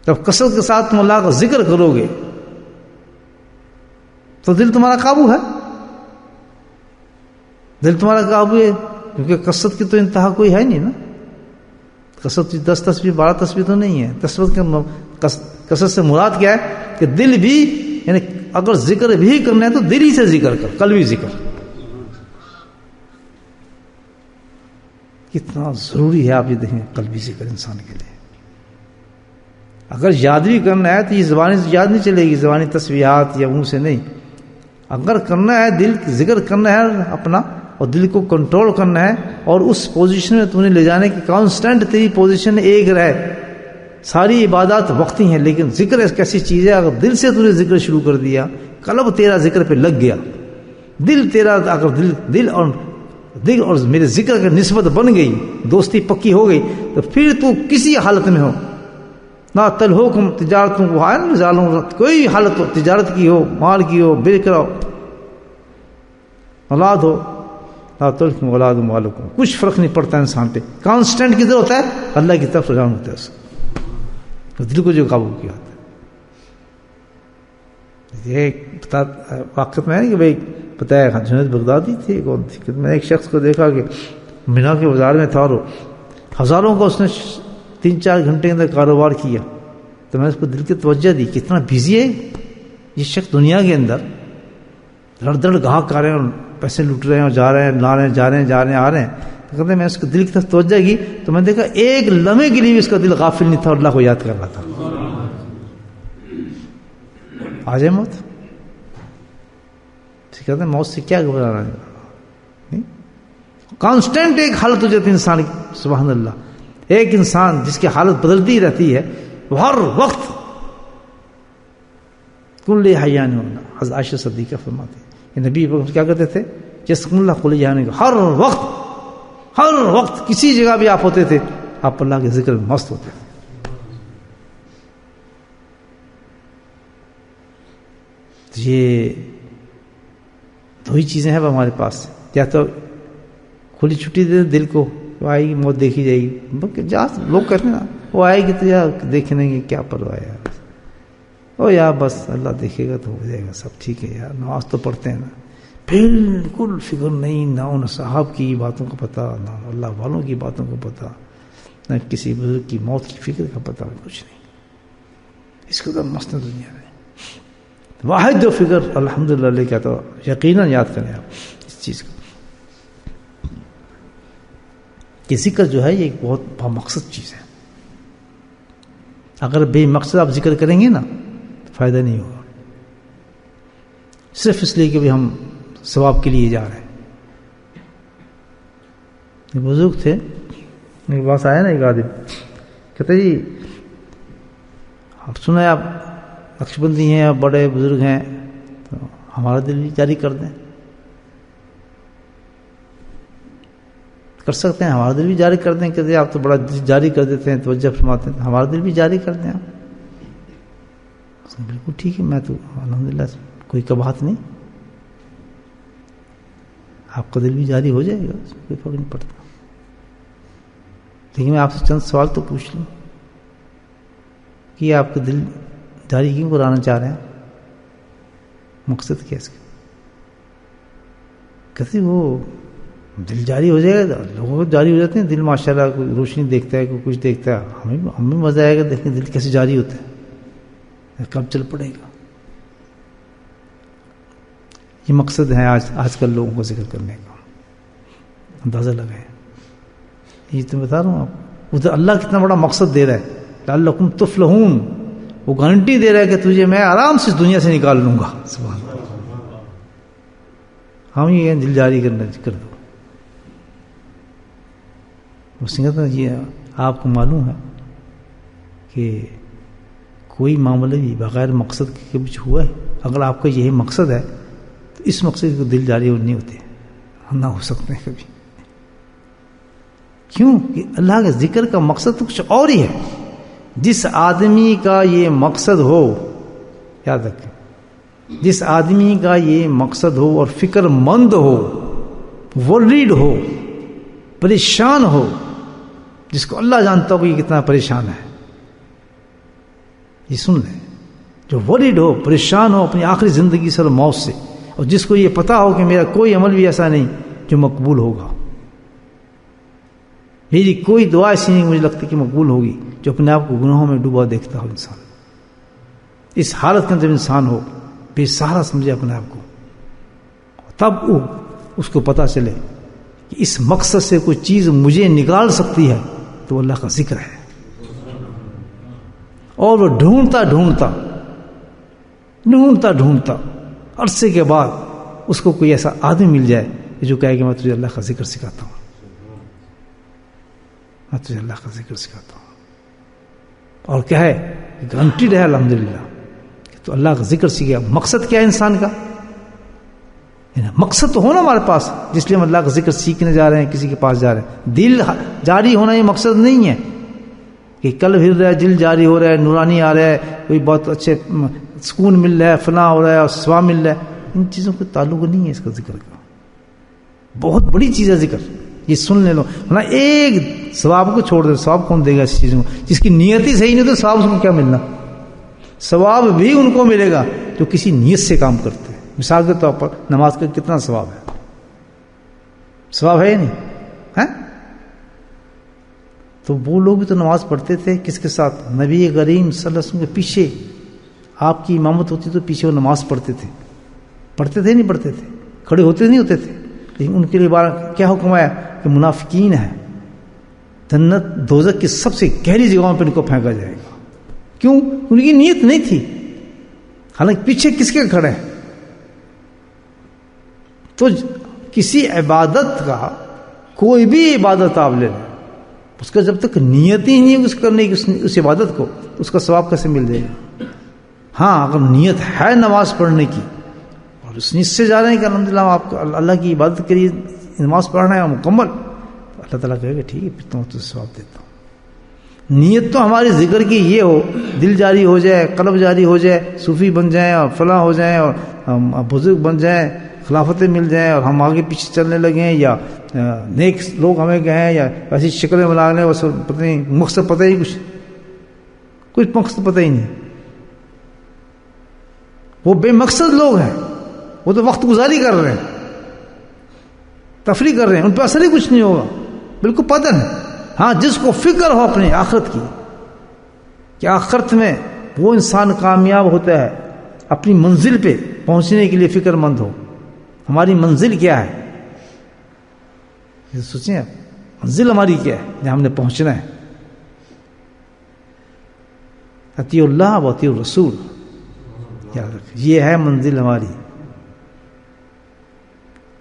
جب کثرت کے ساتھ تم اللہ کا ذکر کرو گے تو دل تمہارا قابو ہے. دل تمہارا قابو ہے کیونکہ کثرت کی تو انتہا کوئی ہے نہیں نا. کثرت 10 تسبیح 12 تسبیح تو نہیں ہے. کثرت سے مراد کیا ہے کہ دل بھی، یعنی اگر ذکر بھی کرنا ہے تو دل ہی سے ذکر کر، قلبی ذکر. کتنا ضروری ہے آپ یہ دیکھیں قلبی ذکر انسان کے لیے. اگر یاد بھی کرنا ہے تو یہ زبانی سے یاد نہیں چلے گی، زبانی تسبیحات یا منہ سے نہیں. اگر کرنا ہے دل ذکر کرنا ہے اپنا، اور دل کو کنٹرول کرنا ہے، اور اس پوزیشن میں تم نے لے جانے کی کانسٹنٹ تیری پوزیشن ایک رہے. ساری عبادات وقتی ہیں لیکن ذکر ایک ایسی چیز ہے، اگر دل سے تم نے ذکر شروع کر دیا، قلب تیرا ذکر پہ لگ گیا، دل تیرا اگر دل اور میرے ذکر کی نسبت بن گئی، دوستی پکی ہو گئی، تو پھر تو کسی حالت میں ہو، نہ تلہوکم تجارتوں کوئی حالت ہو، تجارت کی ہو، مال کی ہو، بیچ کرو، اولاد ہو، لا تلہکم اولاد مالکم، کچھ فرق نہیں پڑتا انسان پہ. کانسٹنٹ کدھر ہوتا ہے؟ اللہ کی طرف رجوع ہوتا ہے اس کو، دل کو جو قابو کیا ہوتا ہے. یہ واقعات میں ہے کہ بھائی بتایا جنید بغدادی تھے کون تھی کہ میں ایک شخص کو دیکھا کہ مینا کے بازار میں تھا اور ہزاروں کا اس نے 3-4 گھنٹے کے اندر کاروبار کیا. تو میں اس کو دل کی توجہ دی کتنا بزی ہے یہ شخص دنیا کے اندر, دڑ دڑ گاہک آ رہے ہیں اور پیسے لوٹ رہے ہیں اور جا رہے ہیں, لا رہے ہیں, جا رہے ہیں, جا رہے ہیں, آ رہے ہیں. تو کہتے ہیں میں اس کو دل کی طرف توجہ کی تو میں دیکھا ایک لمحے کے لیے بھی اس کا دل غافل نہیں تھا اور اللہ کو یاد کر رہا تھا. آ جائے موت, کہتے ہیں موت سے کیا گھبرانا ہے, کانسٹنٹ ایک حالت ہو جاتی ہے انسان کی. سبحان اللہ, ایک انسان جس کی حالت بدلتی رہتی ہے وہ ہر وقت کل حیان ہونا. حضرت عائشہ صدیقہ فرماتے ہیں کہ نبی کیا کرتے تھے, جسم اللہ کل حیان, ہر وقت کسی جگہ بھی آپ ہوتے تھے آپ اللہ کے ذکر میں مست ہوتے تھے. یہ دو ہی چیزیں ہیں ہمارے پاس, یا تو کھلی چھٹی دے دل کو, وہ آئے گی موت دیکھی جائے گی, جا لوگ کہتے ہیں نا وہ آئے گی تو یار دیکھنے گے کیا پرواہ ہے یار, او یار بس اللہ دیکھے گا تو ہو جائے گا سب ٹھیک ہے یار, نماز تو پڑھتے ہیں نا, بالکل فکر نہیں, نہ ان صاحب کی باتوں کو پتہ, نہ اللہ والوں کی باتوں کو پتہ, نہ کسی بزرگ کی موت کی فکر کا پتہ, کچھ نہیں. اس کو تو مست دنیا میں واحد جو فکر الحمدللہ لے کے تو یقیناً یاد کریں آپ اس چیز کو کہ ذکر جو ہے یہ ایک بہت بامقصد چیز ہے. اگر بے مقصد آپ ذکر کریں گے نا تو فائدہ نہیں ہوگا, صرف اس لیے کہ ہم ثواب کے لیے جا رہے ہیں. یہ بزرگ تھے, میرے پاس آیا نا ایک آدمی, کہتے جی آپ سنیں آپ نقشبندی ہیں, آپ بڑے بزرگ ہیں, تو ہمارا دل بھی جاری کر دیں. کر سکتے ہیں, ہمارا دل بھی جاری کر دیں. کہتے آپ تو بڑا جاری کر دیتے ہیں, توجہ فرماتے ہیں, ہمارا دل بھی جاری کر دیں آپ. بالکل ٹھیک ہے, میں تو الحمدللہ کوئی کباہت نہیں, آپ کا دل بھی جاری ہو جائے گا, کوئی فرق نہیں پڑتا. لیکن میں آپ سے چند سوال تو پوچھ لوں کہ آپ کا دل جاری کیوں کرانا چاہ رہے ہیں, مقصد کیا اس کا؟ کہتے وہ دل جاری ہو جائے گا, لوگوں کو جاری ہو جاتے ہیں دل, ماشاءاللہ کوئی روشنی دیکھتا ہے, کوئی کچھ دیکھتا ہے, ہمیں مزہ آئے گا دیکھیں دل کیسے جاری ہوتا ہے, کب چل پڑے گا. یہ مقصد ہے آج کل لوگوں کو ذکر کرنے کا, اندازہ لگائیں. یہ تو بتا رہا ہوں آپ, ادھر اللہ کتنا بڑا مقصد دے رہا ہے, لعلکم تفلحون, وہ گارنٹی دے رہا ہے کہ تجھے میں آرام سے دنیا سے نکال لوں گا. سبحان اللہ, ہم یہ دل جاری کرنا کر دو. یہ آپ کو معلوم ہے کہ کوئی معاملہ بھی بغیر مقصد کے کبھی ہوا ہے؟ اگر آپ کا یہی مقصد ہے تو اس مقصد کو دل جاری نہیں ہوتے, نہ ہو سکتے ہیں کبھی. کیوں کہ اللہ کے ذکر کا مقصد تو کچھ اور ہی ہے. جس آدمی کا یہ مقصد ہو, یاد رکھیں, جس آدمی کا یہ مقصد ہو اور فکر مند ہو, ورریڈ ہو, پریشان ہو, جس کو اللہ جانتا ہو کہ یہ کتنا پریشان ہے, یہ سن لیں, جو ورریڈ ہو, پریشان ہو اپنی آخری زندگی سے اور موت سے, اور جس کو یہ پتا ہو کہ میرا کوئی عمل بھی ایسا نہیں جو مقبول ہوگا, میری کوئی دعا ایسی نہیں مجھے لگتی کہ مقبول ہوگی, جو اپنے آپ کو گناہوں میں ڈوبا دیکھتا ہو انسان. اس حالت کے اندر انسان ہو, بے سہارا سمجھے اپنے آپ کو, تب اس کو پتا چلے کہ اس مقصد سے کوئی چیز مجھے نکال سکتی ہے تو اللہ کا ذکر ہے. اور وہ ڈھونڈتا عرصے کے بعد اس کو کوئی ایسا آدمی مل جائے جو کہے کہ میں تجھے اللہ کا ذکر سکھاتا ہوں, میں تجھے اللہ کا ذکر سکھاتا ہوں. اور کیا ہے, گارنٹیڈ ہے الحمدللہ کہ تو اللہ کا ذکر سیکھے. مقصد کیا ہے انسان کا؟ مقصد تو ہونا ہمارے پاس, جس لیے ہم اللہ کا ذکر سیکھنے جا رہے ہیں, کسی کے پاس جا رہے ہیں. دل جاری ہونا یہ مقصد نہیں ہے کہ کل پھر رہا ہے, دل جاری ہو رہا ہے, نورانی آ رہا ہے, کوئی بہت اچھے سکون مل رہا ہے, فلاں ہو رہا ہے اور ثواب مل رہا ہے. ان چیزوں کا تعلق نہیں ہے اس کا ذکر کا. بہت بڑی چیز ہے ذکر, یہ سن لے لو. ایک ثواب کو چھوڑ دے, ثواب کون دے گا اس چیز کو؟ جس کی نیت ہی صحیح نہیں تو ثواب اس کو کیا ملنا؟ ثواب بھی ان کو ملے گا جو کسی نیت سے کام کرتے ہیں, مثال کے طور پر نماز کا کتنا ثواب ہے؟ ثواب ہے یا نہیں ہے؟ تو وہ لوگ بھی تو نماز پڑھتے تھے کس کے ساتھ؟ نبی کریم صلی اللہ علیہ وسلم کے پیچھے آپ کی امامت ہوتی تو پیچھے وہ نماز پڑھتے تھے نہیں پڑھتے تھے؟ کھڑے ہوتے نہیں ہوتے تھے. لیکن ان کے لیے کیا حکم آیا کہ منافقین ہے، جنت دوزخ کی سب سے گہری جگہوں پہ ان کو پھینکا جائے گا. کیوں؟ ان کی نیت نہیں تھی. حالانکہ پیچھے کس کے کھڑے ہیں؟ تو کسی عبادت کا، کوئی بھی عبادت آپ لے لیں، اس کا جب تک نیت ہی نہیں اس کرنے کی اس عبادت کو، اس کا ثواب کیسے مل جائے گا؟ ہاں اگر نیت ہے نماز پڑھنے کی اور اس نیت سے جا رہے ہیں کہ الحمدللہ آپ کو اللہ کی عبادت کے لیے نماز پڑھنا ہے مکمل، تو اللہ تعالیٰ کہے گا ٹھیک ہے پھر تو تجھے ثواب دیتا ہوں. نیت تو ہماری ذکر کی یہ ہو، دل جاری ہو جائے، قلب جاری ہو جائے، صوفی بن جائیں اور فلاں ہو جائیں اور بزرگ بن جائیں، خلافتیں مل جائیں اور ہم آگے پیچھے چلنے لگیں، یا نیک لوگ ہمیں کہیں، یا ایسی شکلیں بنا لیں، بس پتہ نہیں مقصد پتہ ہی کچھ مقصد پتہ ہی نہیں. وہ بے مقصد لوگ ہیں، وہ تو وقت گزاری کر رہے ہیں، تفریح کر رہے ہیں، ان پہ اثر ہی کچھ نہیں ہوگا، بالکل پتہ نہیں. ہاں جس کو فکر ہو اپنے آخرت کی کہ آخرت میں وہ انسان کامیاب ہوتا ہے، اپنی منزل پہ پہنچنے کے لیے فکر مند ہو. ہماری منزل کیا ہے؟ یہ سوچیں آپ، منزل ہماری کیا ہے جہاں ہم نے پہنچنا ہے؟ اطیع اللہ و اطیع الرسول، یاد رکھیں یہ ہے منزل ہماری،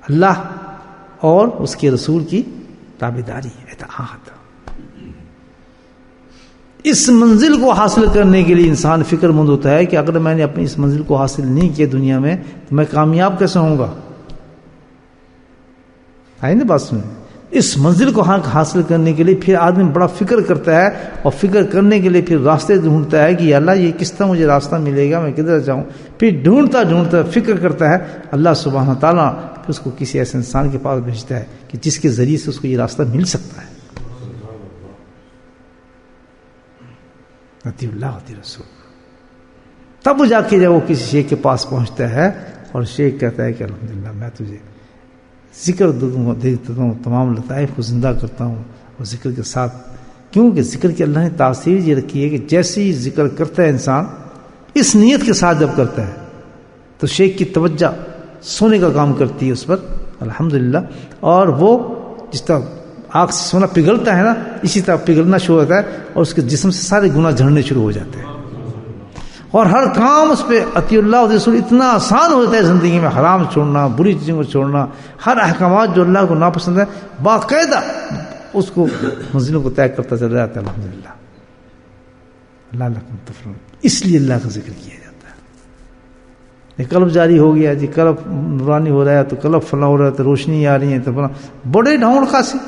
اللہ اور اس کے رسول کی تابعداری، اطاعت. اس منزل کو حاصل کرنے کے لیے انسان فکر مند ہوتا ہے کہ اگر میں نے اپنی اس منزل کو حاصل نہیں کیا دنیا میں تو میں کامیاب کیسے ہوں گا؟ آئی نا بات سنیں. اس منزل کو حاصل کرنے کے لیے پھر آدمی بڑا فکر کرتا ہے، اور فکر کرنے کے لیے پھر راستے ڈھونڈتا ہے کہ یا اللہ یہ کس طرح مجھے راستہ ملے گا، میں کدھر جاؤں. پھر ڈھونڈتا فکر کرتا ہے، اللہ سبحانہ تعالیٰ پھر اس کو کسی ایسے انسان کے پاس بھیجتا ہے کہ جس کے ذریعے سے اس کو یہ راستہ مل سکتا ہے. اطیع اللہ اطیع رسول. تب جا کے جب وہ کسی شیخ کے پاس پہنچتا ہے اور شیخ کہتا ہے کہ الحمدللہ میں تجھے ذکر دیتا ہوں، تمام لطائف کو زندہ کرتا ہوں، اور ذکر کے ساتھ، کیونکہ ذکر کی اللہ نے تاثیر یہ رکھی ہے کہ جیسے ہی ذکر کرتا ہے انسان اس نیت کے ساتھ جب کرتا ہے تو شیخ کی توجہ سونے کا کام کرتی ہے اس پر الحمدللہ. اور وہ جس طرح آگ سے سونا پگھلتا ہے نا، اسی طرح پگھلنا شروع ہوتا ہے اور اس کے جسم سے سارے گناہ جھڑنے شروع ہو جاتے ہیں، اور ہر کام اس پہ اطیع اللہ اور رسول اتنا آسان ہو جاتا ہے زندگی میں. حرام چھوڑنا، بری چیزوں کو چھوڑنا، ہر احکامات جو اللہ کو ناپسند ہے باقاعدہ اس کو منزلوں کو طے کرتا چلا جاتا ہے الحمدللہ. اللہ لکم تفلحون، اس لیے اللہ کا ذکر کیا جاتا ہے. یہ قلب جاری ہو گیا جی، قلب نورانی ہو رہا ہے تو قلب فلاں ہو رہا ہے تو روشنی آ رہی ہے تو فلاں، بڑے ڈھونڈ خاصی.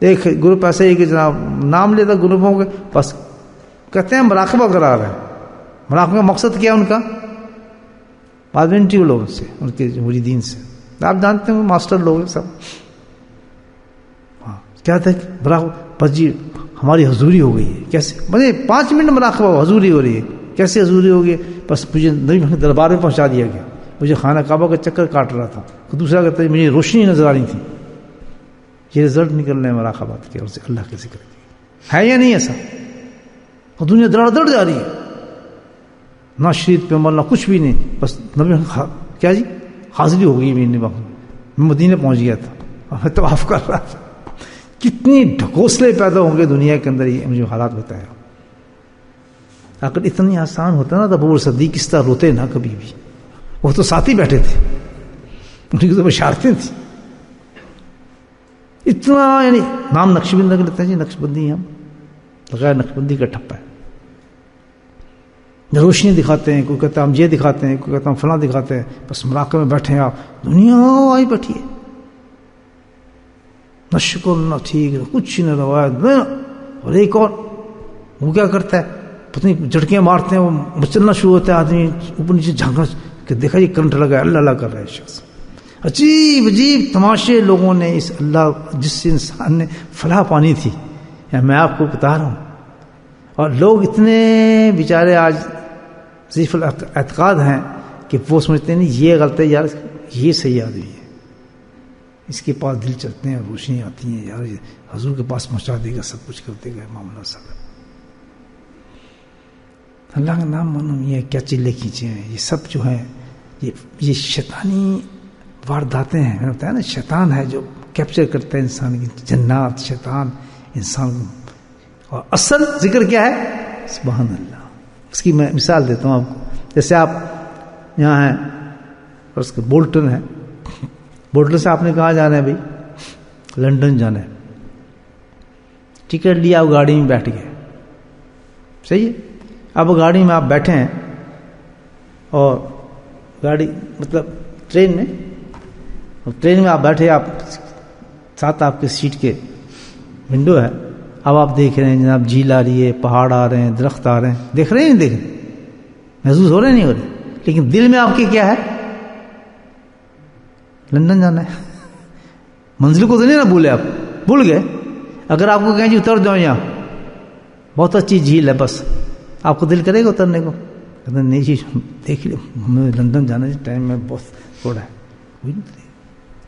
ایک گروپ ایسا ہی کہ جناب نام لیتا گروپوں کے، بس کہتے ہیں مراقبہ کرا رہے ہیں. مراقبہ کا مقصد کیا ان کا؟ بعد میں انٹرویو لوگوں سے، ان کے مریدین سے، آپ جانتے ہیں ماسٹر لوگ ہیں سب. ہاں کیا تھا کہ مراقبہ، بس جی ہماری حضوری ہو گئی ہے. کیسے؟ مجھے 5 منٹ مراقبہ، حضوری ہو رہی ہے. کیسے حضوری ہو گئی؟ بس مجھے نبی دربار میں پہنچا دیا گیا، مجھے خانہ کعبہ کا چکر کاٹ رہا تھا. دوسرا کہتا ہے مجھے روشنی نظر آ رہی تھی. یہ رزلٹ نکل رہے ہیں مراقبات کے اور اللہ کے ذکر کے. ہے یا نہیں ایسا؟ اور دنیا دڑ دڑ جا رہی ہے، نہ شریعت پہ عمل نہ کچھ بھی نہیں. بس نبی کیا جی حاضری ہو گئی میری، میں مدینے پہنچ گیا تھا اور میں طواف کر رہا تھا. کتنی ڈھکوسلے پیدا ہوں گے دنیا کے اندر، یہ مجھے حالات بتایا. اگر اتنی آسان ہوتا نا تو ابو بکر صدیق کس طرح روتے نہ کبھی بھی. وہ تو ساتھ ہی بیٹھے تھے، ان کی تو بشارتیں تھیں. اتنا یعنی نام نقشبند لگ لیتے ہیں جی، نقشبندی ہم لگایا، نقشبندی کا ٹھپا ہے. روشنی دکھاتے ہیں، کوئی کہتا ہے ہم یہ دکھاتے ہیں، کوئی کہتا ہے ہم فلاں دکھاتے ہیں. بس مراقبے میں بیٹھے ہیں آپ، دنیا آئی بیٹھی ہے، نہ شکر نہ ٹھیک نہ کچھ نہ روایت. اور ایک اور وہ کیا کرتا ہے، پتہ نہیں جھٹکیاں مارتے ہیں، وہ مچلنا شروع ہوتا ہے، آدمی اوپر نیچے جھانکنا کہ دیکھا جی کرنٹ لگا ہے، اللہ اللہ کر رہا ہے شخص. عجیب عجیب تماشے لوگوں نے اس اللہ جس انسان نے فلاح پانی تھی، یا میں آپ کو بتا رہا ہوں. اور لوگ اتنے بیچارے آج ضعیف الاعتقاد ہیں، کہ وہ سمجھتے ہیں نہیں یہ غلط ہے یار، یہ صحیح آدمی ہے، اس کے پاس دل چلتے ہیں، روشنیاں آتی ہیں، یار حضور کے پاس پہنچا دے گا، سب کچھ کر دے گا معاملہ سب۔ اللہ کا نام مانو، یہ کیا چلے کھینچے ہیں، یہ سب جو ہے یہ شیطانی وارداتیں ہیں۔ میں نے بتایا نا شیطان ہے جو کیپچر کرتا ہے انسان کی، جنات شیطان انسان کو۔ اور اصل ذکر کیا ہے؟ سبحان اللہ۔ اس کی میں مثال دیتا ہوں آپ کو۔ جیسے آپ یہاں ہیں اس کے بولٹن ہے، بولٹن سے آپ نے کہاں جانا ہے بھائی؟ لنڈن جانا ہے، ٹکٹ لیا، آپ گاڑی میں بیٹھ گئے، صحیح ہے؟ اب گاڑی میں آپ بیٹھے ہیں اور گاڑی مطلب ٹرین میں آپ بیٹھے، آپ ساتھ آپ کے سیٹ کے ونڈو ہے، اب آپ دیکھ رہے ہیں جناب جھیل آ رہی ہے، پہاڑ آ رہے ہیں، درخت آ رہے ہیں، دیکھ رہے ہیں نہیں دیکھ رہے؟ محسوس ہو رہے نہیں ہو رہے؟ لیکن دل میں آپ کے کیا ہے؟ لندن جانا ہے۔ منزل کو تو نہیں نا بھولے، آپ بھول گئے؟ اگر آپ کو کہیں جی اتر جاؤ یہاں بہت اچھی جھیل ہے، بس آپ کو دل کرے گا اترنے کو؟ کہتے نہیں جی دیکھ لیں ہمیں لندن جانا ہے، ٹائم میں بہت تھوڑا ہے۔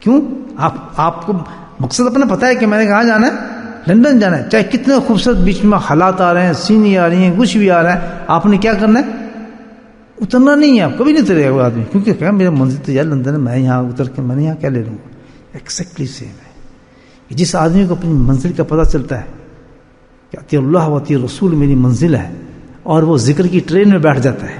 کیوں؟ آپ کو مقصد اپنا پتا ہے کہ میں نے کہاں جانا ہے؟ لندن جانا ہے، چاہے کتنے خوبصورت بیچ میں حالات آ رہے ہیں، سینری آ رہی ہیں، کچھ بھی آ رہا ہے، آپ نے کیا کرنا ہے؟ اترنا نہیں ہے۔ آپ کبھی نہیں اترے گا وہ آدمی، کیونکہ کہا میرا منزل تو یار لندن ہے، میں یہاں اتر کے میں نے یہاں کیا لے لوں گا۔ ایکزیکٹلی سیم ہے۔ جس آدمی کو اپنی منزل کا پتہ چلتا ہے کہ اطیع اللہ و اطیع رسول میری منزل ہے، اور وہ ذکر کی ٹرین میں بیٹھ جاتا ہے،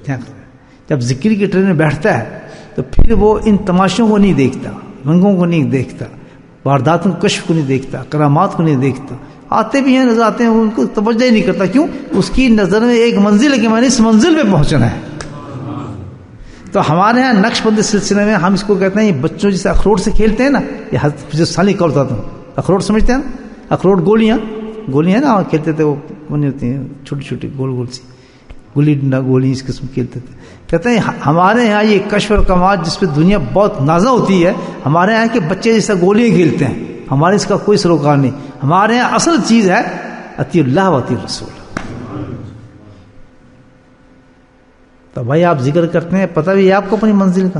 کیا کرتا ہے؟ جب ذکر کی ٹرین میں بیٹھتا ہے تو پھر وہ ان تماشوں کو نہیں دیکھتا، رنگوں کو نہیں دیکھتا، وارداتوں کشف کو نہیں دیکھتا، کرامات کو نہیں دیکھتا۔ آتے بھی ہیں، نظر آتے ہیں، ان کو توجہ ہی نہیں کرتا۔ کیوں؟ اس کی نظر میں ایک منزل ہے کہ میں نے اس منزل پہ پہنچنا ہے۔ تو ہمارے ہیں نقش بندی سلسلے میں ہم اس کو کہتے ہیں، یہ بچوں جیسے اخروٹ سے کھیلتے ہیں نا، یہ جو سالی کا ہوتا اخروٹ سمجھتے ہیں نا، اخروٹ گولیاں نا کھیلتے تھے، وہ بنی ہوتی ہیں چھوٹی چھوٹی گول گول سی، گلی ڈنڈا گولی اس قسم کھیلتے تھے۔ کہتے ہیں ہمارے یہاں یہ کشف اور کمال جس پہ دنیا بہت نازا ہوتی ہے، ہمارے یہاں کے بچے جیسا گولیاں کھیلتے ہیں، ہمارے اس کا کوئی سروکار نہیں۔ ہمارے یہاں اصل چیز ہے اطیع اللہ و اطیع رسول۔ تو بھائی آپ ذکر کرتے ہیں، پتہ بھی ہے آپ کو اپنی منزل کا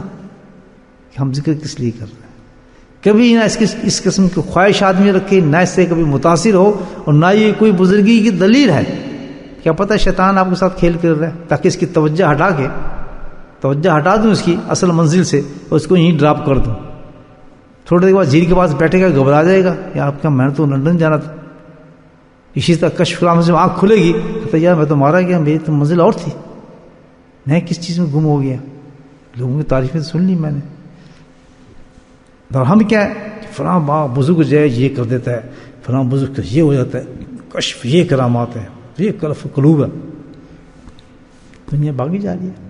کہ ہم ذکر کس لیے کر رہے ہیں۔ کبھی نہ اس قسم کی خواہش آدمی رکھے، نہ اس سے کبھی متاثر ہو، اور نہ یہ کوئی بزرگی کی دلیل ہے۔ کیا پتہ شیطان آپ کے ساتھ کھیل کر رہا ہے تاکہ اس کی توجہ ہٹا دوں اس کی اصل منزل سے، اور اس کو یہیں ڈراپ کر دوں۔ تھوڑی دیر بعد جھیل کے پاس بیٹھے گا، گھبرا جائے گا، یا آپ کا میں تو لندن جانا تھا۔ اسی طرح کشف کرام سے آنکھ کھلے گی تو یار میں تو مارا گیا، میری تو منزل اور تھی، میں کس چیز میں گم ہو گیا، لوگوں کی تعریفیں سن لی میں نے۔ اور ہم کیا ہے کہ فلاں بزرگ جو ہے یہ کر دیتا ہے، فلاں بزرگ کا یہ ہو جاتا ہے، کشف یہ کرامات ہیں، یہ کلف قلوب ہے۔ دنیا باغی جا رہی ہے،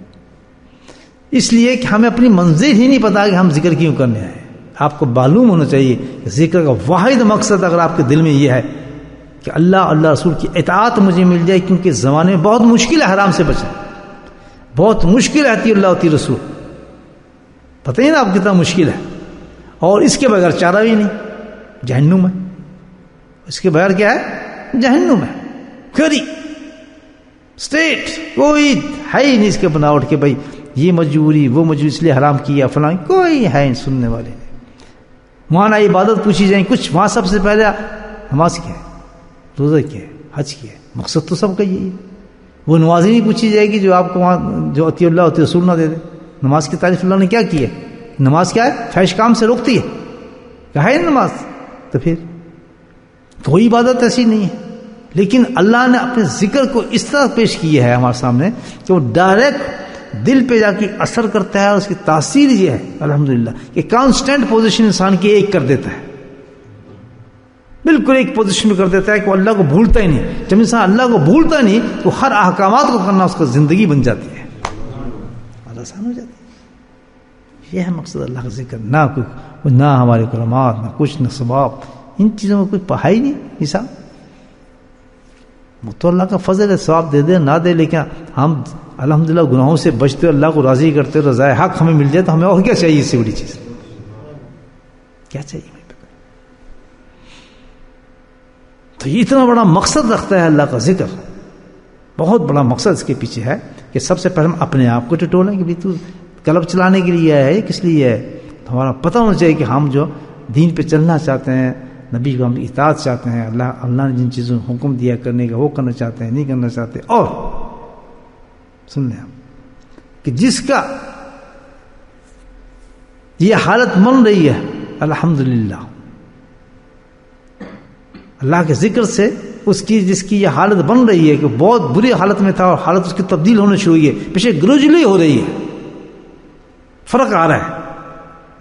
اس لیے کہ ہمیں اپنی منزل ہی نہیں پتا کہ ہم ذکر کیوں کرنے آئے۔ آپ کو معلوم ہونا چاہیے کہ ذکر کا واحد مقصد اگر آپ کے دل میں یہ ہے کہ اللہ رسول کی اطاعت مجھے مل جائے، کیونکہ زمانے میں بہت مشکل ہے حرام سے بچنا، بہت مشکل ہے اللہ اطیع رسول، پتہ ہی نا آپ کتنا مشکل ہے، اور اس کے بغیر چارہ بھی نہیں، جہنم ہے، اس کے بغیر کیا ہے؟ جہنم ہے، کری اسٹیٹ کوئی ہے ہی نہیں اس کے بناوٹ کے، بھائی یہ مجبوری وہ مجبوری اس لیے حرام کیا فلاں، کوئی ہے سننے والے نہیں۔ وہاں نہ عبادت پوچھی جائیں کچھ، وہاں سب سے پہلے نماز کیا ہے، روزہ کیا ہے، حج کیا ہے، مقصد تو سب کا یہی ہے۔ وہ نماز ہی نہیں پوچھی جائے گی جو آپ کو وہاں جو اطیع اللہ اطیع رسول نہ دے دے۔ نماز کی تعریف اللہ نے کیا کی ہے؟ نماز کیا ہے؟ فحش کام سے روکتی ہے، کہا ہے نماز، تو پھر کوئی عبادت ایسی نہیں ہے۔ لیکن اللہ نے اپنے ذکر کو اس طرح پیش کیا ہے ہمارے سامنے کہ وہ ڈائریکٹ دل پہ جا کے اثر کرتا ہے، اور اس کی تاثیر یہ ہے الحمدللہ کہ کانسٹنٹ پوزیشن انسان کی ایک کر دیتا ہے، بالکل ایک پوزیشن میں کر دیتا ہے کہ وہ اللہ کو بھولتا ہی نہیں۔ جب انسان اللہ کو بھولتا نہیں تو ہر احکامات کو کرنا اس کا زندگی بن جاتی ہے، اور آسان ہو جاتی ہے۔ یہ ہے مقصد اللہ کا ذکر، نہ ہمارے کلمات، نہ کچھ، نہ ثواب، ان چیزوں میں کوئی پڑھائی نہیں حساب۔ وہ تو اللہ کا فضل ہے، ثواب دے دے نہ دے، لیکن ہم الحمدللہ گناہوں سے بچتے، اللہ کو راضی کرتے، رضائے حق ہمیں مل جائے تو ہمیں اور کیا چاہیے؟ اس سے بڑی چیز کیا چاہیے؟ تو یہ اتنا بڑا مقصد رکھتا ہے اللہ کا ذکر، بہت بڑا مقصد اس کے پیچھے ہے کہ سب سے پہلے ہم اپنے آپ کو ٹٹولیں کہ بھائی تو کلب چلانے کے لیے ہے، کس لیے ہے؟ ہمارا پتہ ہونا چاہیے کہ ہم جو دین پہ چلنا چاہتے ہیں، نبی کو ہم اطاعت چاہتے ہیں، اللہ نے جن چیزوں کو حکم دیا کرنے کا وہ کرنا چاہتے ہیں، نہیں کرنا چاہتے. اور سن لیں کہ جس کا یہ حالت بن رہی ہے الحمدللہ اللہ کے ذکر سے، جس کی یہ حالت بن رہی ہے کہ بہت بری حالت میں تھا اور حالت اس کی تبدیل ہونے شروع ہوئی ہے، پیچھے گریجولی ہو رہی ہے، فرق آ رہا ہے،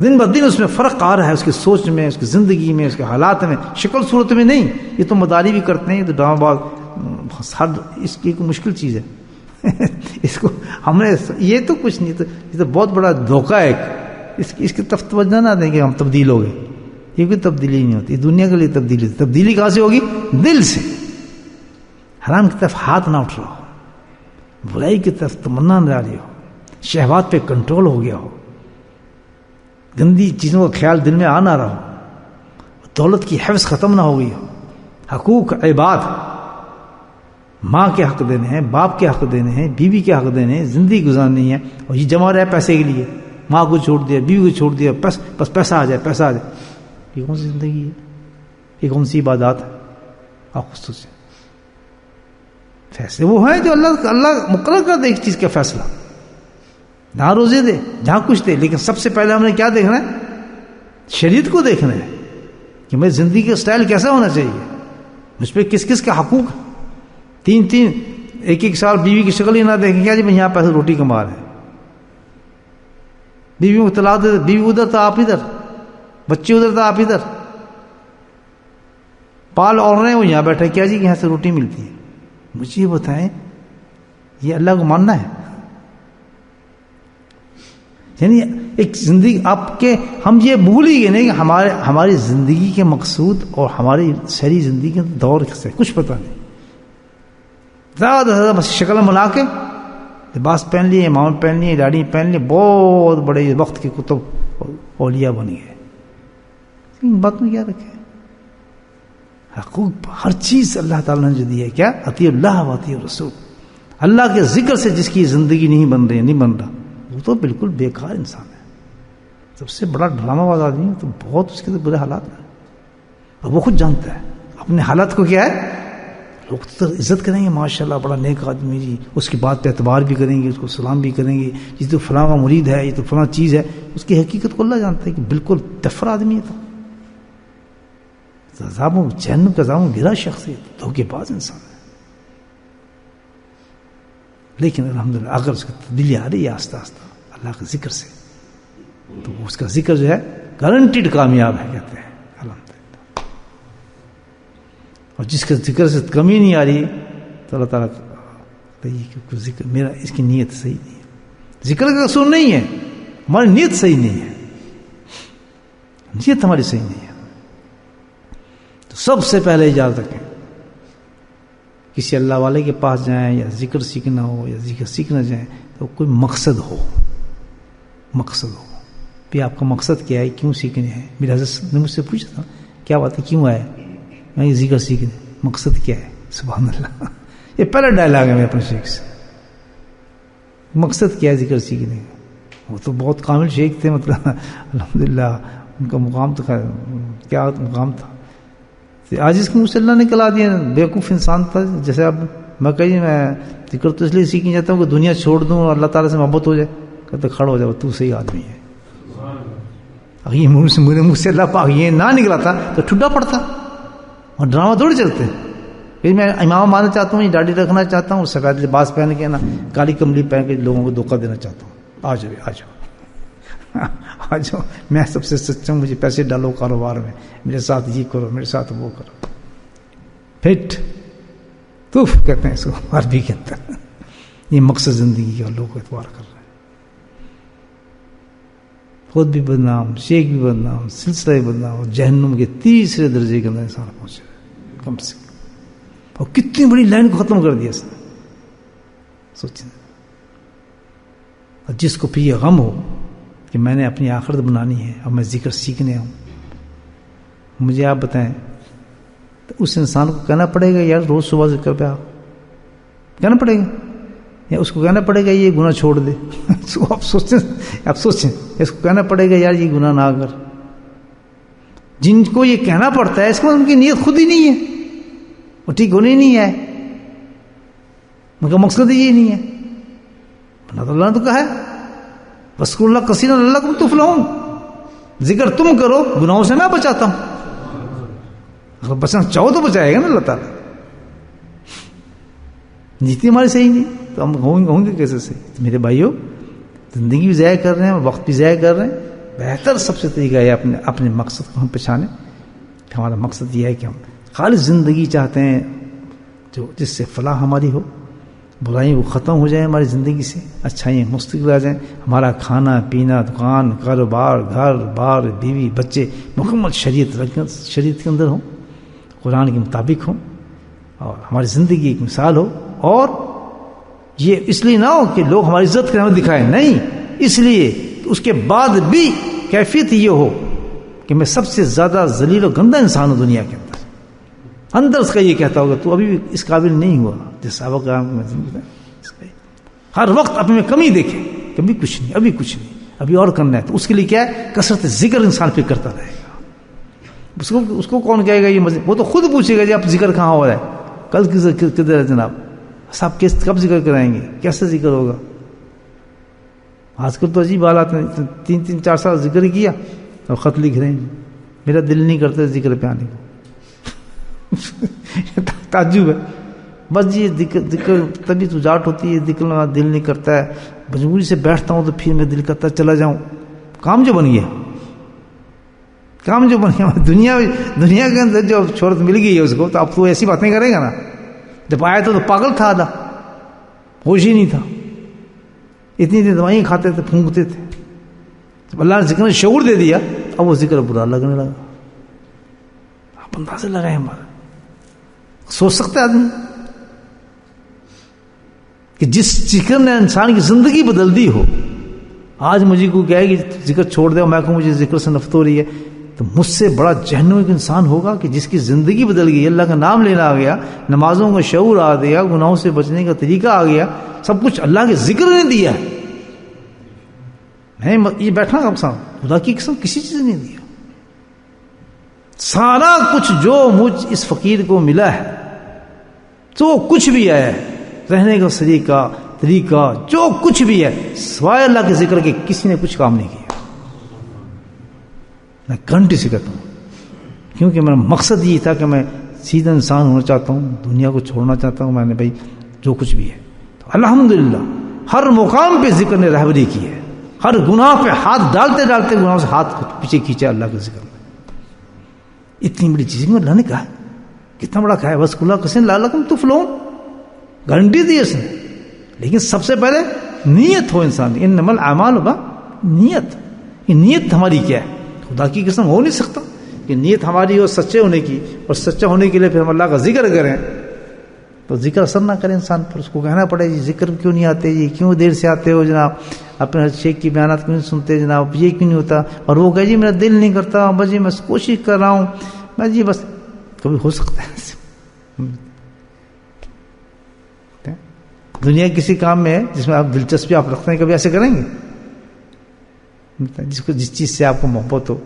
دن بہ دن اس میں فرق آ رہا ہے، اس کی سوچ میں، اس کی زندگی میں، اس کے حالات میں، شکل صورت میں نہیں. یہ تو مداری بھی کرتے ہیں، یہ تو ڈرامہ باز، اس کی ایک مشکل چیز ہے. اس کو ہم نے یہ تو کچھ نہیں، تو یہ تو بہت بڑا دھوکہ ہے. اس کی طرف توجہ نہ دیں کہ ہم تبدیل ہو گئے. یہ کوئی تبدیلی نہیں ہوتی، دنیا کے لیے تبدیلی ہوتی. تبدیلی کہاں سے ہوگی؟ دل سے. حرام کی طرف ہاتھ نہ اٹھ رہا ہو، برائی کی طرف تمنا نہ ڈالی ہو، شہوات پہ کنٹرول ہو گیا ہو، گندی چیزوں کا خیال دل میں آ نہ رہا ہو، دولت کی حفظ ختم نہ ہو گئی ہو، حقوق عباد، ماں کے حق دینے ہیں، باپ کے حق دینے ہیں، بیوی کے حق دینے ہیں، زندگی گزارنی ہے، اور یہ جمع رہے پیسے کے لیے، ماں کو چھوڑ دیا، بیوی کو چھوڑ دیا، بس پیسہ آ جائے، پیسہ آ جائے. یہ کون سی زندگی ہے؟ یہ کون سی عبادات ہے؟ آپ خصوصی فیصلے وہ ہیں جو اللہ مقرر کر دے ایک چیز کا فیصلہ، جہاں روزے دے، جہاں کچھ دے، لیکن سب سے پہلے ہم نے کیا دیکھنا ہے؟ شریعت کو دیکھنا ہے کہ میری زندگی کا سٹائل کیسا ہونا چاہیے، مجھ پہ کس کس کا حقوق. 3 ایک سال بیوی کی شکل ہی نہ دیکھیں کیا جی میں یہاں پیسے روٹی کما رہے ہیں، بیوی کو طلاق دے، بیوی ادھر تو آپ ادھر، بچے ادھر تو آپ ادھر، پال اور رہے ہیں وہ یہاں بیٹھے، کیا جی یہاں سے روٹی ملتی ہے. مجھے یہ بتائیں یہ اللہ کو ماننا ہے؟ یعنی ایک زندگی آپ کے، ہم یہ بھول ہی گئے نہیں کہ ہماری زندگی کے مقصود اور ہماری شہری زندگی کے دور سے کچھ پتہ نہیں. زیادہ سے زیادہ بس شکل بنا کے لباس پہن لیے، امام پہن لیے، داڑھی پہن لیے، بہت بڑے وقت کے کتب اولیاء بن گئے. ان بات میں کیا رکھے؟ حقوق ہر چیز اللہ تعالیٰ نے جو دی ہے، کیا؟ اطیع اللہ و اطیع الرسول. اللہ کے ذکر سے جس کی زندگی نہیں بن رہی، نہیں بن رہا، وہ تو بالکل بیکار انسان ہے. سب سے بڑا ڈرامہ باز آدمی ہے، تو بہت اس کے تو برے حالات ہیں، اور وہ خود جانتا ہے اپنے حالات کو. کیا ہے؟ لوگ تو عزت کریں گے، ماشاءاللہ بڑا نیک آدمی جی، اس کی بات پہ اعتبار بھی کریں گے، اس کو سلام بھی کریں گے، یہ تو فلاں کا مرید ہے، یہ تو فلاں چیز ہے. اس کی حقیقت کو اللہ جانتا ہے کہ بالکل تفر آدمی ہے، تو عذابوں جہنم کا عذابوں گرا شخص ہے، دھوکے باز انسان ہے. لیکن الحمدللہ اگر اس کی تبدیلی آ رہی ہے آہستہ آہستہ اللہ کے ذکر سے، تو اس کا ذکر جو ہے گارنٹیڈ کامیاب ہے، کہتے ہیں الحمدللہ. اور جس کے ذکر سے کمی نہیں آ رہی تو اللہ تعالیٰ کہ ذکر میرا، اس کی نیت صحیح نہیں ہے، ذکر کا قصور نہیں ہے، ہماری نیت صحیح نہیں ہے، نیت ہماری صحیح نہیں ہے. تو سب سے پہلے اجازت رکھیں کسی اللہ والے کے پاس جائیں یا ذکر سیکھنا ہو یا ذکر سیکھنا جائیں تو کوئی مقصد ہو. بھی آپ کا مقصد کیا ہے، کیوں سیکھنے ہیں؟ میرے حضرت نے مجھ سے پوچھا تھا کیا بات ہے، کیوں آئے؟ میں یہ ذکر سیکھنے، مقصد کیا ہے؟ سبحان اللہ، یہ پہلا ڈائلاگ ہے میں اپنے شیخ سے. مقصد کیا ہے ذکر سیکھنے کا؟ وہ تو بہت کامل شیخ تھے، مطلب الحمدللہ ان کا مقام تو کیا مقام تھا. آج اس کو مجھ سے اللہ نے کلا دیا، بیوقوف انسان تھا. جیسے اب میں کہیں میں ذکر تو اس لیے سیکھنے جاتا ہوں کہ دنیا چھوڑ دوں اور اللہ تعالیٰ سے محبت ہو جائے. کہتے کھڑا ہو جاؤ، تو صحیح آدمی ہے. اگر یہ میرے منہ سے اللہ پاک یہ نہ نکلا تھا تو ٹھڈا پڑتا اور ڈرامہ تھوڑی چلتے. پھر میں امام ماننا چاہتا ہوں، یہ داڑھی رکھنا چاہتا ہوں، سفید لباس پہن کے نا کالی کملی پہن کے لوگوں کو دھوکہ دینا چاہتا ہوں. آ جاؤ آ جاؤ آ جاؤ، میں سب سے سچا ہوں، مجھے پیسے ڈالو کاروبار میں، میرے ساتھ یہ کرو، میرے ساتھ وہ کرو. پھٹ توف کہتے ہیں اس کو عربی کے اندر. یہ مقصد زندگی کا لوگ اعتبار کر رہے ہیں. خود بھی بدنام، شیخ بھی بدنام، سلسلہ بھی بدنام، اور جہنم کے تیسرے درجے کے اندر انسان پہنچے کم سے کم. اور کتنی بڑی لائن کو ختم کر دیا اس نے، سوچیں. اور جس کو پھر یہ غم ہو کہ میں نے اپنی آخرت بنانی ہے اور میں ذکر سیکھنے ہوں، مجھے آپ بتائیں تو اس انسان کو کہنا پڑے گا یار روز صبح ذکر پہ آؤ، کہنا پڑے گا. یا اس کو کہنا پڑے گا یہ گناہ چھوڑ دے؟ آپ سوچیں اس کو کہنا پڑے گا یار یہ گناہ نہ کر. جن کو یہ کہنا پڑتا ہے اس کو ان کی نیت خود ہی نہیں ہے, وہ ٹھیک ہونے نہیں ہے, ان کا مقصد یہ نہیں ہے. اللہ نے تو کہا ہے وَاذْكُرُوا اللَّهَ كَثِيرًا لَعَلَّكُمْ تُفْلِحُونَ, ذکر تم کرو گناہوں سے میں بچاتا ہوں. اگر بچنا چاہو تو بچائے گا نا اللہ تعالیٰ. نیتی ہماری صحیح نہیں تو ہم ہوں گے کیسے صحیح؟ تو میرے بھائیوں, زندگی بھی ضائع کر رہے ہیں, وقت بھی ضائع کر رہے ہیں. بہتر سب سے طریقہ ہے اپنے مقصد کو ہم پہچانے. ہمارا مقصد یہ ہے کہ ہم خالص زندگی چاہتے ہیں جو جس سے فلاح ہماری ہو, برائیاں وہ ختم ہو جائیں ہماری زندگی سے, اچھائیاں مستقل آ جائیں. ہمارا کھانا پینا, دکان, کاروبار, گھر بار, بیوی, بچے مکمل شریعت کے اندر ہوں, قرآن کے مطابق ہوں, اور ہماری زندگی ایک مثال ہو. اور یہ اس لیے نہ ہو کہ لوگ ہماری عزت کریں ہمیں دکھائیں, نہیں, اس لیے اس کے بعد بھی کیفیت یہ ہو کہ میں سب سے زیادہ ذلیل و گندہ انسان ہوں دنیا کے اندر. اندر اس کا یہ کہتا ہوگا تو ابھی بھی اس قابل نہیں ہوا جس صحابہ کرام میں زندگی. ہر وقت اپنے میں کمی دیکھے, کبھی کچھ نہیں, ابھی کچھ نہیں, ابھی اور کرنا ہے. تو اس کے لیے کیا ہے, کثرت ذکر انسان پہ کرتا رہے گا. اس کو کون کہے گا یہ مزے, وہ تو خود پوچھے گا جی آپ ذکر کہاں ہو رہا ہے, کل کدھر ہے جناب, صاحب کب ذکر کرائیں گے, کیسے ذکر ہوگا. آج کل تو عجیب حالات ہیں, 3-4 سال ذکر کیا اور خط لکھ رہے ہیں میرا دل نہیں کرتا ذکر پہ آنے کو. تعجب ہے. بس جی ذکر تبھی تو جاٹ ہوتی ہے, ذکر میں دل نہیں کرتا ہے, مجبوری سے بیٹھتا ہوں تو پھر میں دل کرتا چلا جاؤں. کام جو بن گیا, دنیا کے اندر جو شہرت مل گئی ہے اس کو, تو اب تو ایسی باتیں کرے گا نا. جب آیا تو پاگل تھا, آدھا ہوش ہی نہیں تھا, اتنی دوائیں کھاتے تھے, پھونکتے تھے. جب اللہ نے ذکر میں شعور دے دیا اب وہ ذکر برا لگنے لگا. آپ اندازے لگائیں, ہمارا سوچ سکتے آدمی کہ جس ذکر نے انسان کی زندگی بدل دی ہو. آج مجھے کو کہے کہ ذکر چھوڑ دے, میں کہوں مجھے ذکر سے نفرت ہو رہی ہے, تو مجھ سے بڑا جہنم ایک انسان ہوگا کہ جس کی زندگی بدل گئی, اللہ کا نام لینا آ گیا, نمازوں کا شعور آ گیا, گناہوں سے بچنے کا طریقہ آ گیا, سب کچھ اللہ کے ذکر نے دیا ہے. میں یہ بیٹھنا کب سام خدا کی قسم کسی چیز نے دیا. سارا کچھ جو مجھ اس فقیر کو ملا ہے, جو کچھ بھی ہے, رہنے کا طریقہ جو کچھ بھی ہے, سوائے اللہ کے ذکر کے کسی نے کچھ کام نہیں کیا. میں گھنٹے سے کہتا ہوں, کیونکہ میرا مقصد یہ تھا کہ میں سیدھا انسان ہونا چاہتا ہوں, دنیا کو چھوڑنا چاہتا ہوں. میں نے بھائی جو کچھ بھی ہے تو الحمدللہ ہر مقام پہ ذکر نے رہبری کی ہے. ہر گناہ پہ ہاتھ ڈالتے ڈالتے گناہ سے ہاتھ پیچھے کھینچا اللہ کے ذکر میں. اتنی بڑی چیز میں اللہ نے کہا, کتنا بڑا کہا ہے, بس کلا کسن لعلکم تفلحون, گارنٹی دی اس نے. لیکن سب سے پہلے نیت ہو انسان, انما الاعمال نیت. یہ نیت ہماری کیا ہے, خدا کی قسم ہو نہیں سکتا کہ نیت ہماری ہو سچے ہونے کی, اور سچا ہونے کے لیے پھر ہم اللہ کا ذکر کریں تو ذکر اثر نہ کرے انسان پر. اس کو کہنا پڑے جی ذکر کیوں نہیں آتے, جی کیوں دیر سے آتے ہو جناب, اپنے شیخ کی بیانات کیوں نہیں سنتے جناب, یہ کیوں نہیں ہوتا. اور وہ کہے جی میرا دل نہیں کرتا, بس جی میں کوشش کر رہا ہوں, میں جی بس کبھی ہو سکتا ہے. دنیا کسی کام میں ہے جس میں آپ دلچسپی آپ رکھتے ہیں, کبھی ایسے کریں گے؟ جس چیز سے آپ کو محبت ہو,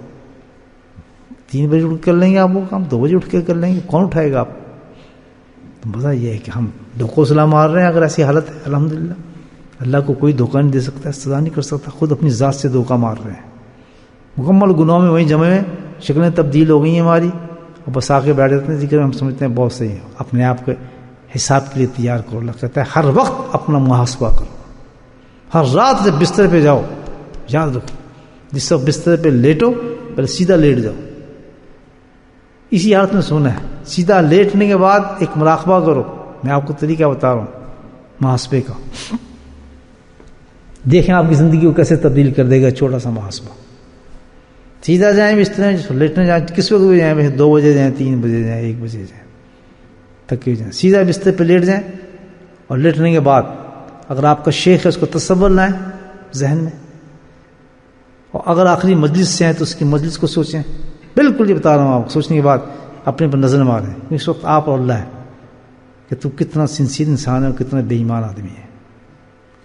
3 بجے اٹھ کر لیں گے آپ وہ کام, 2 بجے اٹھ کے کر لیں گے, کون اٹھائے گا آپ؟ تو مزہ یہ ہے کہ ہم دھوکوں سلا مار رہے ہیں. اگر ایسی حالت ہے الحمدللہ, اللہ کو کوئی دھوکہ نہیں دے سکتا, سزا نہیں کر سکتا, خود اپنی ذات سے دھوکہ مار رہے ہیں. مکمل گناہوں میں وہیں جمع میں شکلیں تبدیل ہو گئی ہیں ہماری, اور بس آ کے بیٹھ جاتے ہیں ذکر میں, ہم سمجھتے ہیں بہت صحیح ہے. اپنے آپ کو حساب کے لیے تیار کرو. اللہ کہتا ہے ہر وقت اپنا محاسبہ کرو. ہر رات جب بستر پہ جاؤ, یاد رکھو جس وقت بستر پہ لیٹو پہلے سیدھا لیٹ جاؤ, اسی حالت میں سونا ہے. سیدھا لیٹنے کے بعد ایک مراقبہ کرو. میں آپ کو طریقہ بتا رہا ہوں محاسبے کا, دیکھیں آپ کی زندگی کو کیسے تبدیل کر دے گا. چھوٹا سا محاسبہ, سیدھا جائیں بستر میں, لیٹنے جائیں کس وقت بھی جائیں, 2 بجے جائیں, 3 بجے جائیں, 1 بجے جائیں, تک جائیں, سیدھا بستر پہ لیٹ جائیں. اور لیٹنے کے بعد اگر آپ کا شیخ ہے اس کو تصور لائیں ذہن میں, اور اگر آخری مجلس سے ہیں تو اس کی مجلس کو سوچیں. بالکل یہ بتا رہا ہوں آپ, سوچنے کے بعد اپنے پر نظر ماریں. اس وقت آپ اور اللہ ہے کہ تو کتنا سنسیئر انسان ہے اور کتنا بے ایمان آدمی ہے.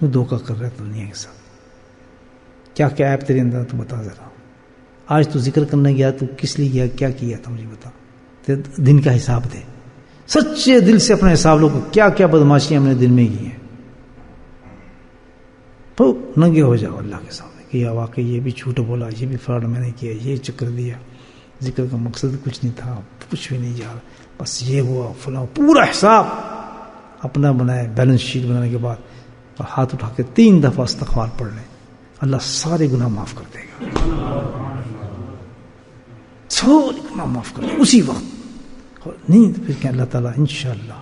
وہ دھوکہ کر رہا ہے دنیا کے ساتھ. کیا کیا ایپ تیرے اندر تو بتا ذرا. آج تو ذکر کرنے گیا تو کس لیے گیا, کیا کیا تھا مجھے بتا. دن کا حساب دے, سچے دل سے اپنا حساب لو, کیا کیا بدماشیاں ہم نے دن میں کی ہیں. تو ننگے ہو جاؤ اللہ کے سامنے کہ واقعی یہ بھی جھوٹ بولا, یہ بھی فراڈ میں نے کیا, یہ چکر دیا, ذکر کا مقصد کچھ نہیں تھا, کچھ بھی نہیں جا, بس یہ ہوا فلاں. پورا حساب اپنا بنائے, بیلنس شیٹ بنانے کے بعد اور ہاتھ اٹھا کے 3 دفعہ استغفار پڑھ لیں, اللہ سارے گناہ معاف کر دے گا. سارے گناہ معاف کر دے اسی وقت. نہیں تو پھر کہ اللہ تعالیٰ انشاءاللہ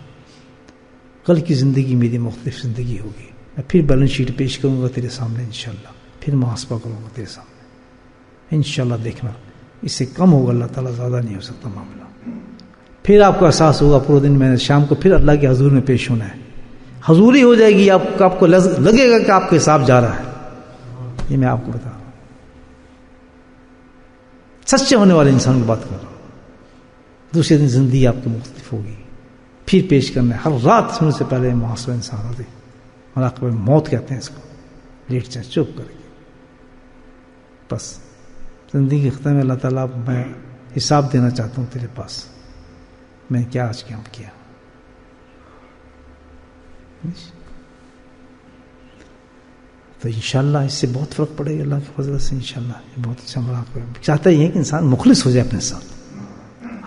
کل کی زندگی میری مختلف زندگی ہوگی, میں پھر بیلنس شیٹ پیش کروں گا تیرے سامنے انشاءاللہ, پھر محاسبہ کروں گا تیرے سامنے انشاءاللہ. دیکھنا اس سے کم ہوگا, اللہ تعالیٰ زیادہ نہیں ہو سکتا معاملہ. پھر آپ کو احساس ہوگا پورے دن میں نے شام کو پھر اللہ کے حضور میں پیش ہونا ہے, حضوری ہو جائے گی, آپ کو لگے گا کہ آپ کا حساب جا رہا ہے. یہ میں آپ کو بتا رہا ہوں, سچے ہونے والے انسان کی بات کر رہا ہوں. دوسرے دن زندگی آپ کی مختلف ہوگی, پھر پیش کرنا ہے. ہر رات سونے سے پہلے محاسبہ انسان ہوتے, مراقبہ موت کہتے ہیں اس کو. لیٹ جائیں, چپ کر کے بس زندگی ختم ہے. اللہ تعالیٰ میں حساب دینا چاہتا ہوں تیرے پاس, میں کیا آج کام کیا. تو انشاءاللہ اس سے بہت فرق پڑے گا اللہ کے فضل سے. انشاءاللہ یہ بہت اچھا مراقبہ ہے. چاہتا یہ ہے کہ انسان مخلص ہو جائے اپنے ساتھ.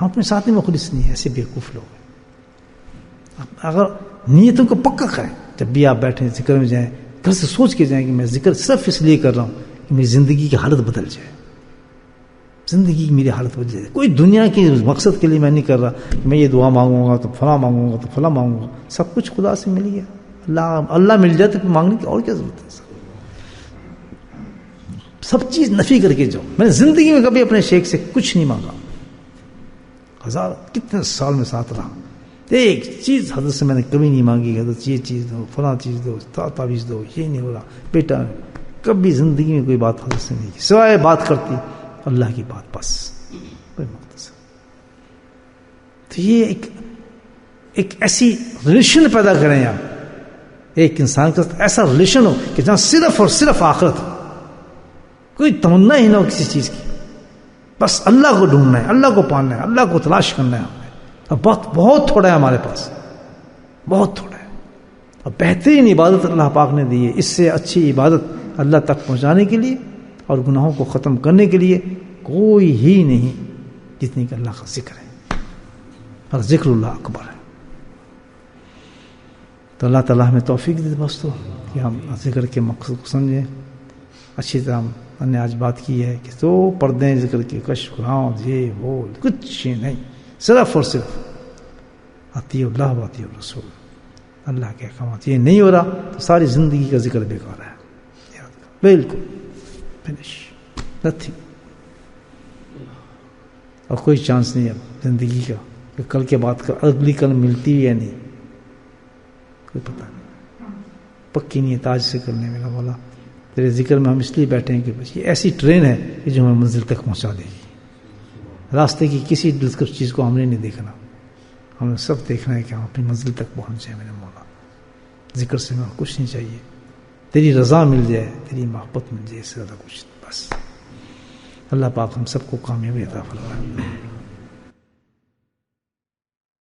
ہم اپنے ساتھ میں مخلص نہیں ہے, ایسے بیوقوف لوگ ہیں. اگر نیتوں کو پکا کریں, جب بھی آپ بیٹھیں ذکر میں جائیں, گھر سے سوچ کے جائیں کہ میں ذکر صرف اس لیے کر رہا ہوں کہ میری زندگی کی حالت بدل جائے, زندگی کی میری حالت بدل جائے. کوئی دنیا کے مقصد کے لیے میں نہیں کر رہا کہ میں یہ دعا مانگوں گا تو فلاں مانگوں گا تو فلاں مانگوں گا. سب کچھ خدا سے مل گیا. اللہ مل جائے تو مانگنے کی اور کیا ضرورت ہے. سب چیز نفی کر کے جاؤ. میں نے زندگی میں کبھی اپنے شیخ سے کچھ نہیں مانگا, 1000 کتنے سال میں ساتھ رہا, ایک چیز حضرت سے میں نے کبھی نہیں مانگی. حضرت یہ چیز دو, فلاں چیز دو, تعویذ دو, یہ نہیں ہو رہا بیٹا. کبھی زندگی میں کوئی بات حضرت سے نہیں کی, سوائے بات کرتی اللہ کی بات, بس کوئی مختصر. تو یہ ایک ایسی ریلیشن پیدا کریں آپ, ایک انسان کے ساتھ ایسا ریلیشن ہو کہ جہاں صرف اور صرف آخرت ہو, کوئی تمنا ہی نہ ہو کسی چیز کی. بس اللہ کو ڈھونڈنا ہے, اللہ کو پانا ہے, اللہ کو تلاش کرنا ہے ہمیں. اب بہت تھوڑا ہے ہمارے پاس, بہت تھوڑا ہے. اب بہترین عبادت اللہ پاک نے دی ہے. اس سے اچھی عبادت اللہ تک پہنچانے کے لیے اور گناہوں کو ختم کرنے کے لیے کوئی ہی نہیں جتنی کہ اللہ کا ذکر ہے, اور ذکر اللہ اکبر ہے. تو اللہ تعالیٰ ہمیں توفیق دے دوستو کہ ہم ذکر کے مقصد کو سمجھیں اچھی طرح. ہم نے آج بات کی ہے کہ تو پردے ذکر کے کشف قرآن یہ وہ کچھ نہیں, صرف اور صرف اطیع اللہ و اطیع الرسول, اللہ کے احکامات. یہ نہیں ہو رہا تو ساری زندگی کا ذکر بیکار ہے, بالکل فنش, نتھنگ. اور کوئی چانس نہیں اب زندگی کا کہ کل کے بعد اگلی کل ملتی ہے یا نہیں, کوئی پتہ نہیں. پکی نہیں ہے تاج سے کرنے میں. مولا تیرے ذکر میں ہم اس لیے بیٹھے ہیں کہ بس یہ ایسی ٹرین ہے کہ جو ہمیں منزل تک پہنچا دے گی. راستے کی کسی دلچسپ چیز کو ہم نے نہیں دیکھنا, ہم نے سب دیکھنا ہے کہ ہم اپنی منزل تک پہنچ جائیں. میرے مولا ذکر سے ہمیں کچھ نہیں چاہیے, تیری رضا مل جائے, تیری محبت مل جائے, اس سے زیادہ کچھ. بس اللہ پاک ہم سب کو کامیابی عطا فرمائے.